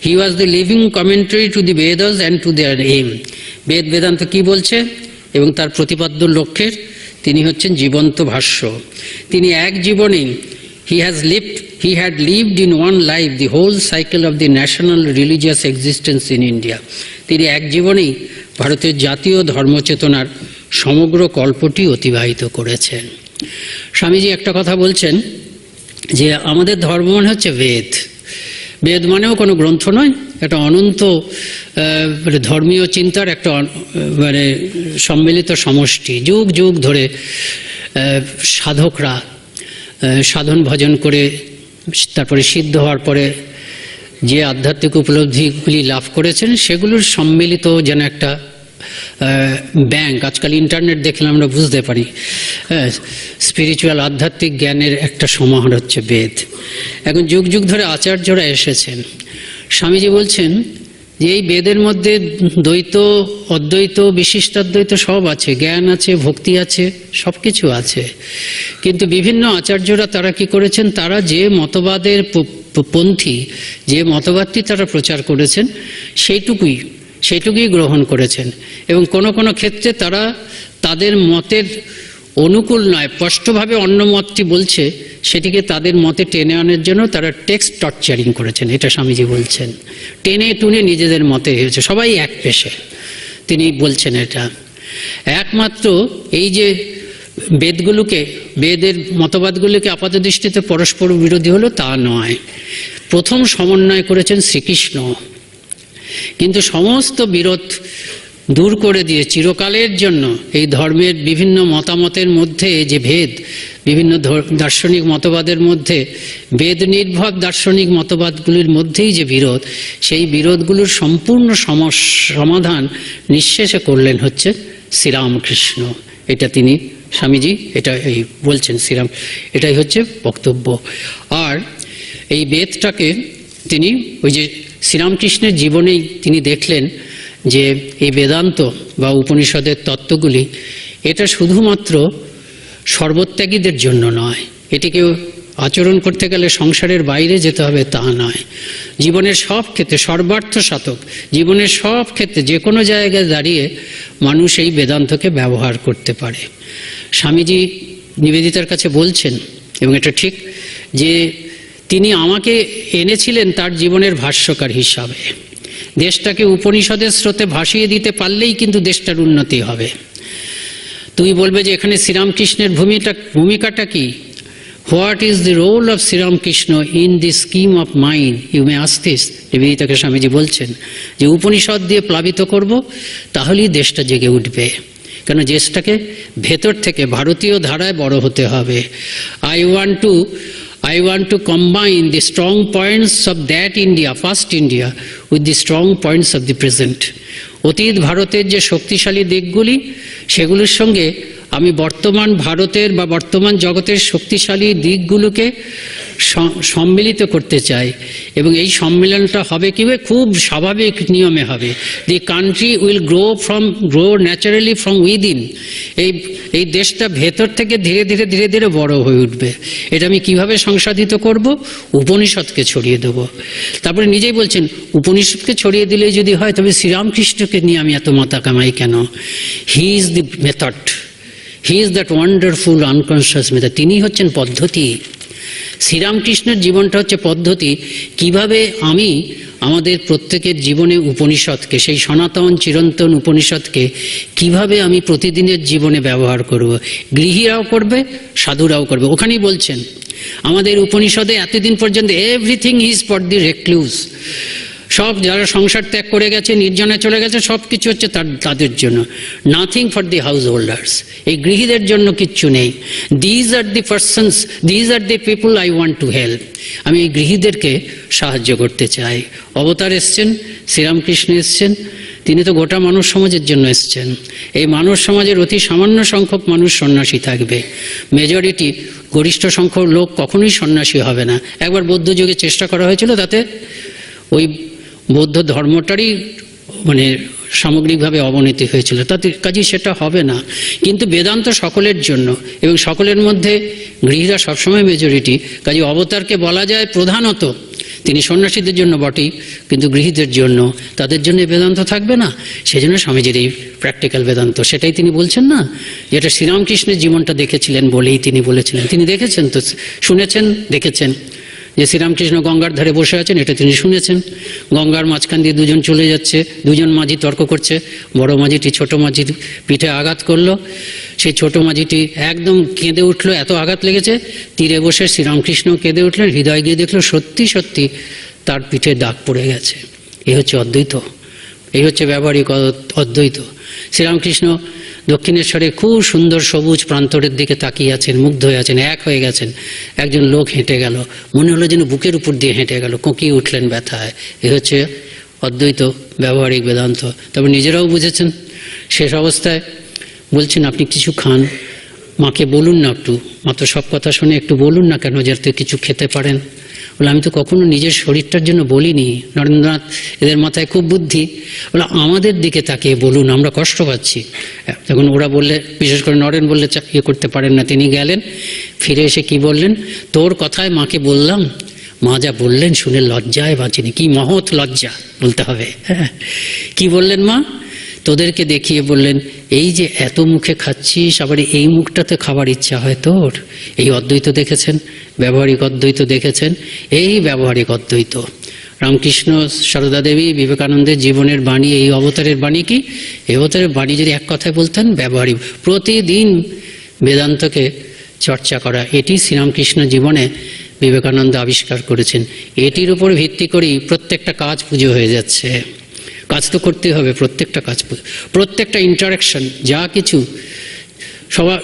He was the living commentary to the Vedas and to their aim. বেদ বেদান্ত কি বলছে এবং তার প্রতিপাদ্য লক্ষ্যের তিনি হচ্ছেন জীবন্ত ভাষ্য। তিনি এক জীবনে he had lived in one life the whole cycle of the national religious existence in India. তিনি এক জীবনেই ভারতের জাতীয় ধর্মচেতনার সমগ্র কল্পটি অতিবাহিত করেছেন। স্বামীজি একটা কথা বলছেন যে আমাদের ধর্ম মানে হচ্ছে বেদ। বেদ মানেও কোনো গ্রন্থ নয়, একটা অনন্ত ধর্মীয় চিন্তার একটা মানে সম্মিলিত সমষ্টি। যুগ যুগ ধরে সাধকরা সাধন ভজন করে তারপরে সিদ্ধ হওয়ার পরে যে আধ্যাত্মিক উপলব্ধিগুলি লাভ করেছেন সেগুলোর সম্মিলিত যেন একটা ব্যাংক। আজকাল ইন্টারনেট দেখলে আমরা বুঝতে পারি স্পিরিচুয়াল আধ্যাত্মিক জ্ঞানের একটা সমাহার হচ্ছে বেদ। এখন যুগ যুগ ধরে আচার্যরা এসেছেন। স্বামীজি বলছেন যে এই বেদের মধ্যে দ্বৈত, অদ্বৈত, বিশিষ্টাদ্বৈত সব আছে, জ্ঞান আছে, ভক্তি আছে, সব কিছু আছে। কিন্তু বিভিন্ন আচার্যরা তারা কি করেছেন, তারা যে মতবাদের পন্থী, যে মতবাদটি তারা প্রচার করেছেন সেইটুকুই গ্রহণ করেছেন। এবং কোনো কোনো ক্ষেত্রে তারা তাদের মতের অনুকূল নয়, স্পষ্টভাবে অন্য মতটি বলছে, সেটিকে তাদের মতে টেনে আনার জন্য তারা টেক্সট টর্চারিং করেছেন। এটা স্বামীজি বলছেন, টেনে টুনে নিজেদের মতে হয়েছে। সবাই এক পেশে তিনি বলছেন। এটা একমাত্র এই যে বেদের মতবাদগুলোকে আপাত দৃষ্টিতে পরস্পর বিরোধী হলো তা নয়। প্রথম সমন্বয় করেছেন শ্রীকৃষ্ণ, কিন্তু সমস্ত বিরোধ দূর করে দিয়ে চিরকালের জন্য এই ধর্মের বিভিন্ন মতামতের মধ্যে যে ভেদ, বিভিন্ন দার্শনিক মতবাদের মধ্যে বেদ নির্ভর দার্শনিক মতবাদগুলির মধ্যেই যে বিরোধ, সেই বিরোধগুলোর সম্পূর্ণ সমাধান নিঃশেষে করলেন হচ্ছে শ্রীরামকৃষ্ণ। এটা তিনি স্বামীজি এটা এই বলছেন, শ্রীরাম এটাই হচ্ছে বক্তব্য। আর এই বেদটাকে তিনি ওই যে শ্রীরামকৃষ্ণের জীবনেই তিনি দেখলেন যে এই বেদান্ত বা উপনিষদের তত্ত্বগুলি এটা শুধুমাত্র সর্বত্যাগীদের জন্য নয়, এটিকে আচরণ করতে গেলে সংসারের বাইরে যেতে হবে তা নয়, জীবনের সব ক্ষেত্রে সর্বার্থ সাধক, জীবনের সব ক্ষেত্রে যে কোনো জায়গায় দাঁড়িয়ে মানুষ এই বেদান্তকে ব্যবহার করতে পারে। স্বামীজি নিবেদিতার কাছে বলছেন, এবং এটা ঠিক, যে তিনি আমাকে এনেছিলেন তার জীবনের ভাষ্যকার হিসাবে। দেশটাকে উপনিষদের স্রোতে ভাসিয়ে দিতে পারলেই কিন্তু দেশটার উন্নতি হবে। তুমি বলবে যে এখানে শ্রীরামকৃষ্ণের ভূমিকাটা কি? What is the role of Sri Ramakrishna in the scheme of mind, you may ask this. নিবেদিতাকে স্বামীজি বলছেন যে উপনিষদ দিয়ে প্লাবিত করব, তাহলেই দেশটা জেগে উঠবে। কেন দেশটাকে ভেতর থেকে ভারতীয় ধারায় বড় হতে হবে। I want to combine the strong points of that India, first India, with the strong points of the present. অতীত ভারতের যে শক্তিশালী দিকগুলি, সেগুলোর সঙ্গে আমি বর্তমান ভারতের বা বর্তমান জগতের শক্তিশালী দিকগুলোকে সম্মিলিত করতে চাই। এবং এই সম্মেলনটা হবে কীভাবে? খুব স্বাভাবিক নিয়মে হবে। The country will grow naturally from within. এই দেশটা ভেতর থেকে ধীরে ধীরে ধীরে ধীরে বড় হয়ে উঠবে। এটা আমি কিভাবে সংসাধিত করব? উপনিষদকে ছড়িয়ে দেব। তারপরে নিজেই বলছেন, উপনিষদকে ছড়িয়ে দিলেই যদি হয়, তবে শ্রীরামকৃষ্ণকে নিয়ে আমি এত মাথা কামাই কেন? He is the method, he is that wonderful unconscious method. তিনি হচ্ছেন পদ্ধতি। শ্রীরামকৃষ্ণের জীবনটা হচ্ছে পদ্ধতি, কিভাবে আমি আমাদের প্রত্যেকের জীবনে উপনিষদকে, সেই সনাতন চিরন্তন উপনিষদকে কিভাবে আমি প্রতিদিনের জীবনে ব্যবহার করব। গৃহীরাও করবে, সাধুরাও করবে। ওখানেই বলছেন আমাদের উপনিষদে এতদিন পর্যন্ত এভরিথিং ইজ ফর দি রেক্লুজ। সব যারা সংসার ত্যাগ করে গেছে, নির্জনে চলে গেছে, সব কিছু হচ্ছে তাদের জন্য। Nothing for the householders, এই গৃহীদের জন্য কিচ্ছু নেই। These are the persons, these are the people I want to help. আমি এই গৃহীদেরকে সাহায্য করতে চাই। অবতার এসছেন, শ্রীরামকৃষ্ণ এসছেন, তিনি তো গোটা মানব সমাজের জন্য এসছেন। এই মানব সমাজের অতি সামান্য সংখ্যক মানুষ সন্ন্যাসী থাকবে, মেজরিটি গরিষ্ঠ সংখ্যক লোক কখনোই সন্ন্যাসী হবে না। একবার বৌদ্ধ যুগে চেষ্টা করা হয়েছিল, তাতে ওই বৌদ্ধ ধর্মটারই সামগ্রিকভাবে অবনতি হয়েছিল, তাতে কাজেই সেটা হবে না। কিন্তু বেদান্ত সকলের জন্য, এবং সকলের মধ্যে গৃহীরা সবসময় মেজরিটি। কাজে অবতারকে বলা যায় প্রধানত তিনি সন্ন্যাসীদের জন্য বটেই, কিন্তু গৃহীদের জন্য, তাদের জন্য বেদান্ত থাকবে না। সেজন্য স্বামীজির এই প্র্যাকটিক্যাল বেদান্ত, সেটাই তিনি বলছেন না, যেটা শ্রীরামকৃষ্ণের জীবনটা দেখেছিলেন বলেই তিনি বলেছিলেন। তিনি দেখেছেন তো, শুনেছেন, দেখেছেন যে শ্রীরামকৃষ্ণ গঙ্গার ধারে বসে আছেন, এটা তিনি শুনেছেন। গঙ্গার মাঝখান দিয়ে দুজন চলে যাচ্ছে, দুজন মাঝি তর্ক করছে। বড় মাঝিটি ছোট মাঝির পিঠে আঘাত করলো, সেই ছোট মাঝিটি একদম কেঁদে উঠলো, এত আঘাত লেগেছে। তীরে বসে শ্রীরামকৃষ্ণ কেঁদে উঠলেন, হৃদয় গিয়ে দেখলো সত্যি সত্যি তার পিঠে দাগ পড়ে গেছে। এই হচ্ছে অদ্বৈত, এই হচ্ছে ব্যবহারিক অদ্বৈত। শ্রীরামকৃষ্ণ দক্ষিণেশ্বরে খুব সুন্দর সবুজ প্রান্তরের দিকে তাকিয়ে আছেন, মুগ্ধ হয়ে আছেন, এক হয়ে গেছেন। একজন লোক হেঁটে গেল, মনে হলো যেন বুকের উপর দিয়ে হেঁটে গেল, কোঁকিয়ে উঠলেন ব্যথায়। এ হচ্ছে অদ্বৈত ব্যবহারিক বেদান্ত। তবে নিজেরাও বুঝেছেন। শেষ অবস্থায় বলছেন, আপনি কিছু খান, মাকে বলুন না একটু, মা তো সব কথা শুনে, একটু বলুন না কেন যাতে কিছু খেতে পারেন। বলে, আমি তো কখনো নিজের শরীরটার জন্য বলিনি। নরেন্দ্রনাথ এদের মাথায় খুব বুদ্ধি, বলে আমাদের দিকে তাকিয়ে বলুন, আমরা কষ্ট পাচ্ছি। তখন ওরা বললে, বিশেষ করে নরেন বললে ইয়ে করতে পারেন না। তিনি গেলেন, ফিরে এসে কি বললেন, তোর কথায় মাকে বললাম, মা যা বললেন শুনে লজ্জায় বাঁচিনি। কি মহৎ লজ্জা বলতে হবে। হ্যাঁ, কি বললেন মা? তোদেরকে দেখিয়ে বললেন, এই যে এত মুখে খাচ্ছিস, আবার এই মুখটাতে খাবার ইচ্ছা হয় তোর। এই অদ্বৈত দেখেছেন, ব্যবহারিক অদ্বৈত দেখেছেন, এই ব্যবহারিক অদ্বৈত। রামকৃষ্ণ, সারদা দেবী, বিবেকানন্দের জীবনের বাণী, এই অবতারের বাণী কি? এই অবতারের বাণী যদি এক কথায় বলতেন, ব্যবহারিক। প্রতিদিন বেদান্তকে চর্চা করা, এটি শ্রীরামকৃষ্ণ জীবনে বিবেকানন্দ আবিষ্কার করেছেন। এটির উপর ভিত্তি করেই প্রত্যেকটা কাজ পুজো হয়ে যাচ্ছে। কাজ তো করতে হবে, প্রত্যেকটা কাজ, প্রত্যেকটা ইন্টারাকশন, যা কিছু। সবার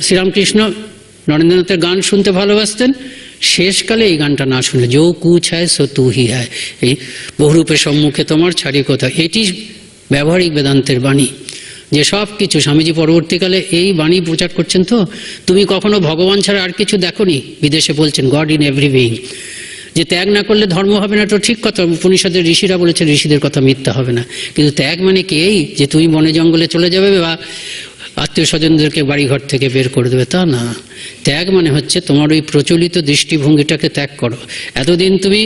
শ্রীরামকৃষ্ণ নরেন্দ্রনাথের গান শুনতে ভালোবাসতেন, শেষকালে এই গানটা না শুনে যো কুছ হ্যায় সো তু হি হ্যায়, এই বহুরূপের সম্মুখে তোমার ছাড়ি কথা, এটি ব্যবহারিক বেদান্তের বাণী। যে সব কিছু স্বামীজি পরবর্তীকালে এই বাণী প্রচার করছেন। তো তুমি কখনো ভগবান ছাড়া আর কিছু দেখোনি, বিদেশে বলছেন গড ইন এভরি বিইং। যে ত্যাগ না করলে ধর্ম হবে না, তো ঠিক কথা, উপনিষদের ঋষিরা বলেছেন, ঋষিদের কথা মিথ্যা হবে না। কিন্তু ত্যাগ মানে কি এই যে তুমি বনে জঙ্গলে চলে যাবে বা আত্মীয় স্বজনদেরকে বাড়িঘর থেকে বের করে দেবে, তা না। ত্যাগ মানে হচ্ছে তোমার ওই প্রচলিত দৃষ্টিভঙ্গিটাকে ত্যাগ করো। এতদিন তুমি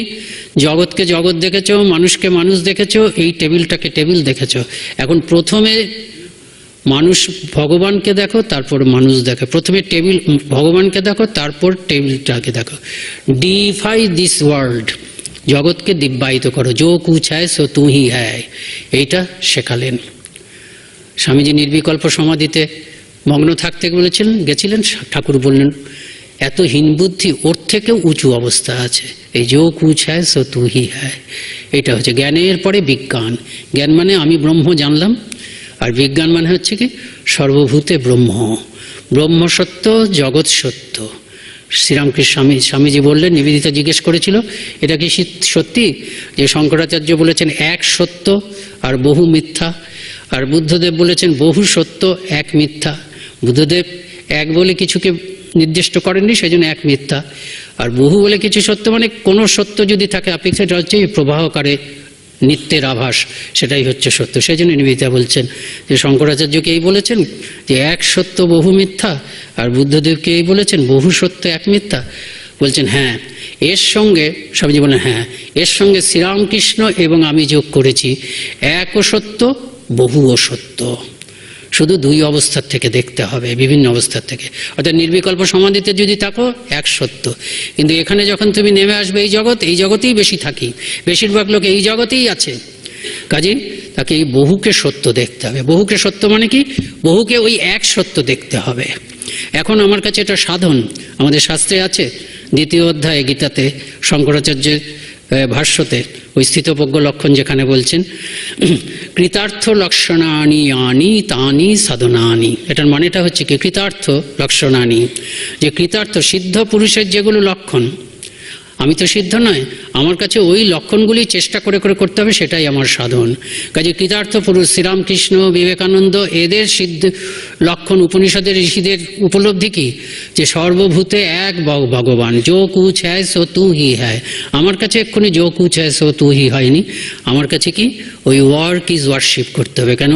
জগৎকে জগৎ দেখেছো, মানুষকে মানুষ দেখেছো, এই টেবিলটাকে টেবিল দেখেছো। এখন প্রথমে মানুষ ভগবানকে দেখো, তারপর মানুষ দেখো। প্রথমে টেবিল ভগবানকে দেখো, তারপর টেবিলটাকে দেখো। ডিফাই দিস ওয়ার্ল্ড, জগৎকে দিব্যায়িত করো। যো কুছ হ্যায় সো তু হি হ্যায়, এইটা শেখালেন। স্বামীজি নির্বিকল্প সমাধিতে মগ্ন থাকতে গেছিলেন। ঠাকুর বললেন, এত হীন বুদ্ধি, ওর থেকেও উঁচু অবস্থা আছে। এই যো কুছ হ্যায় সো তু হি হ্যায়, এটা হচ্ছে জ্ঞানের পরে বিজ্ঞান। জ্ঞান মানে আমি ব্রহ্ম জানলাম, আর বিজ্ঞান মানে হচ্ছে কি সর্বভূতে ব্রহ্ম, ব্রহ্ম সত্য, জগৎ সত্য। শ্রীরামকৃষ্ণ স্বামীজি বললেন, নিবেদিতা জিজ্ঞেস করেছিল এটা কি সত্যি যে শঙ্করাচার্য বলেছেন এক সত্য আর বহু মিথ্যা, আর বুদ্ধদেব বলেছেন বহু সত্য এক মিথ্যা। বুদ্ধদেব এক বলে কিছুকে নির্দিষ্ট করেননি, সেই জন্য এক মিথ্যা। আর বহু বলে কিছু সত্য, মানে কোনো সত্য যদি থাকে আপেক্ষিক, সেটা হচ্ছে প্রবাহকারে নিত্যের আভাস, সেটাই হচ্ছে সত্য। সেই জন্য নিবেদিতা বলছেন যে শঙ্করাচার্যকে এই বলেছেন যে এক সত্য বহু মিথ্যা, আর বুদ্ধদেবকে এই বলেছেন বহু সত্য এক মিথ্যা। বলছেন হ্যাঁ, এর সঙ্গে স্বামীজি বলেন হ্যাঁ, এর সঙ্গে শ্রীরামকৃষ্ণ এবং আমি যোগ করেছি একও সত্য বহুও সত্য। শুধু দুই অবস্থার থেকে দেখতে হবে, বিভিন্ন অবস্থার থেকে। অর্থাৎ নির্বিকল্প সমাধিতে যদি থাকো এক সত্য, কিন্তু এখানে যখন তুমি নেমে আসবে এই জগতেই বেশি থাকি, বেশিরভাগ লোক এই জগতেই আছে, কাজেই তাকে এই বহুকে সত্য দেখতে হবে। বহুকে সত্য মানে কি, বহুকে ওই এক সত্য দেখতে হবে। এখন আমার কাছে এটা সাধন। আমাদের শাস্ত্রে আছে, 2য় অধ্যায়ে গীতাতে শঙ্করাচার্যের ভাষ্যতে ওই স্থিতপ্রজ্ঞ লক্ষণ যেখানে বলছেন কৃতার্থ লক্ষণানি আনি তানি সাধনানি, এটার মানেটা হচ্ছে কি কৃতার্থ লক্ষণানি, যে কৃতার্থ সিদ্ধ পুরুষের যেগুলো লক্ষণ, আমি তো সিদ্ধ নয়, আমার কাছে ওই লক্ষণগুলি চেষ্টা করে করতে হবে, সেটাই আমার সাধন। কাজে কৃতার্থ পুরুষ শ্রীরামকৃষ্ণ, বিবেকানন্দ, এদের সিদ্ধ লক্ষণ উপনিষদের ঋষিদের উপলব্ধি কি, যে সর্বভূতে এক ভগবান, যো কুছ হ্যায় সো তু হি হ্যায়। আমার কাছে এক্ষুনি যো কুছ হ্যায় সো তু হি হয়নি, আমার কাছে কি ওই ওয়ার্ক ইজ ওয়ার্শিপ করতে হবে। কেন,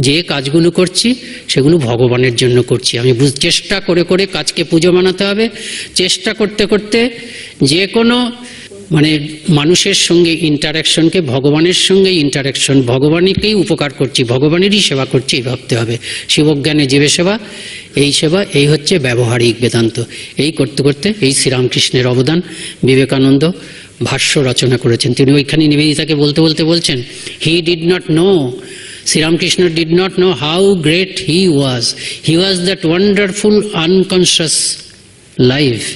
যে কাজগুলো করছি সেগুলো ভগবানের জন্য করছি। আমি চেষ্টা করে কাজকে পুজো বানাতে হবে। চেষ্টা করতে যে কোনো মানে মানুষের সঙ্গে ইন্টারাকশনকে ভগবানের সঙ্গে ইন্টারাকশন, ভগবানকেই উপকার করছি, ভগবানেরই সেবা করছি ভাবতে হবে। শিবজ্ঞানে জীবে সেবা, এই হচ্ছে ব্যবহারিক বেদান্ত। এই করতে এই শ্রীরামকৃষ্ণের অবদান। বিবেকানন্দ ভাষ্য রচনা করেছেন, তিনি ওইখানে নিবেদিতাকে বলতে বলছেন, he did not know, Sriramkrishna did not know how great he was. He was that wonderful unconscious life.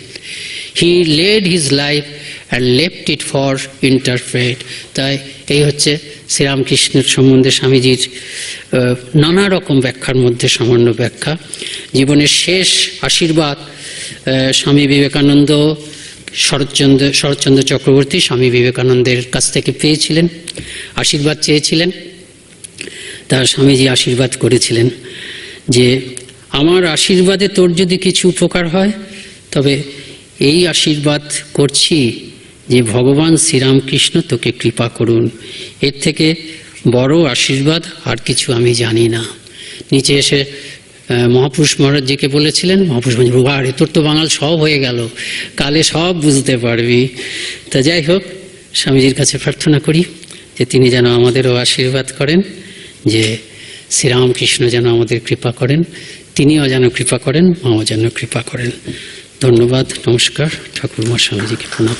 He led his life and left it for interpret. তাই এই হচ্ছে শ্রীরামকৃষ্ণের সম্বন্ধে স্বামীজির নানা রকম ব্যাখ্যার মধ্যে সামান্য ব্যাখ্যা। জীবনের শেষ আশীর্বাদ স্বামী বিবেকানন্দ শরৎচন্দ্র চক্রবর্তী স্বামী বিবেকানন্দের কাছ থেকে পেয়েছিলেন, আশীর্বাদ চেয়েছিলেন। তার স্বামীজি আশীর্বাদ করেছিলেন যে আমার আশীর্বাদে তোর যদি কিছু উপকার হয়, তবে এই আশীর্বাদ করছি যে ভগবান শ্রীরামকৃষ্ণ তোকে কৃপা করুন। এর থেকে বড় আশীর্বাদ আর কিছু আমি জানি না। নিচে এসে মহাপুরুষ মহারাজজিকে বলেছিলেন, মহাপুরুষ মহারাজ, তোর তো বাঙাল সব হয়ে গেল, কালে সব বুঝতে পারবি। তা যাই হোক, স্বামীজির কাছে প্রার্থনা করি যে তিনি যেন আমাদেরও আশীর্বাদ করেন, যে শ্রীরামকৃষ্ণ যেন আমাদের কৃপা করেন, তিনিও যেন কৃপা করেন, মাও যেন কৃপা করেন। ধন্যবাদ, নমস্কার। ঠাকুরমা স্বামীজিকে প্রণাম।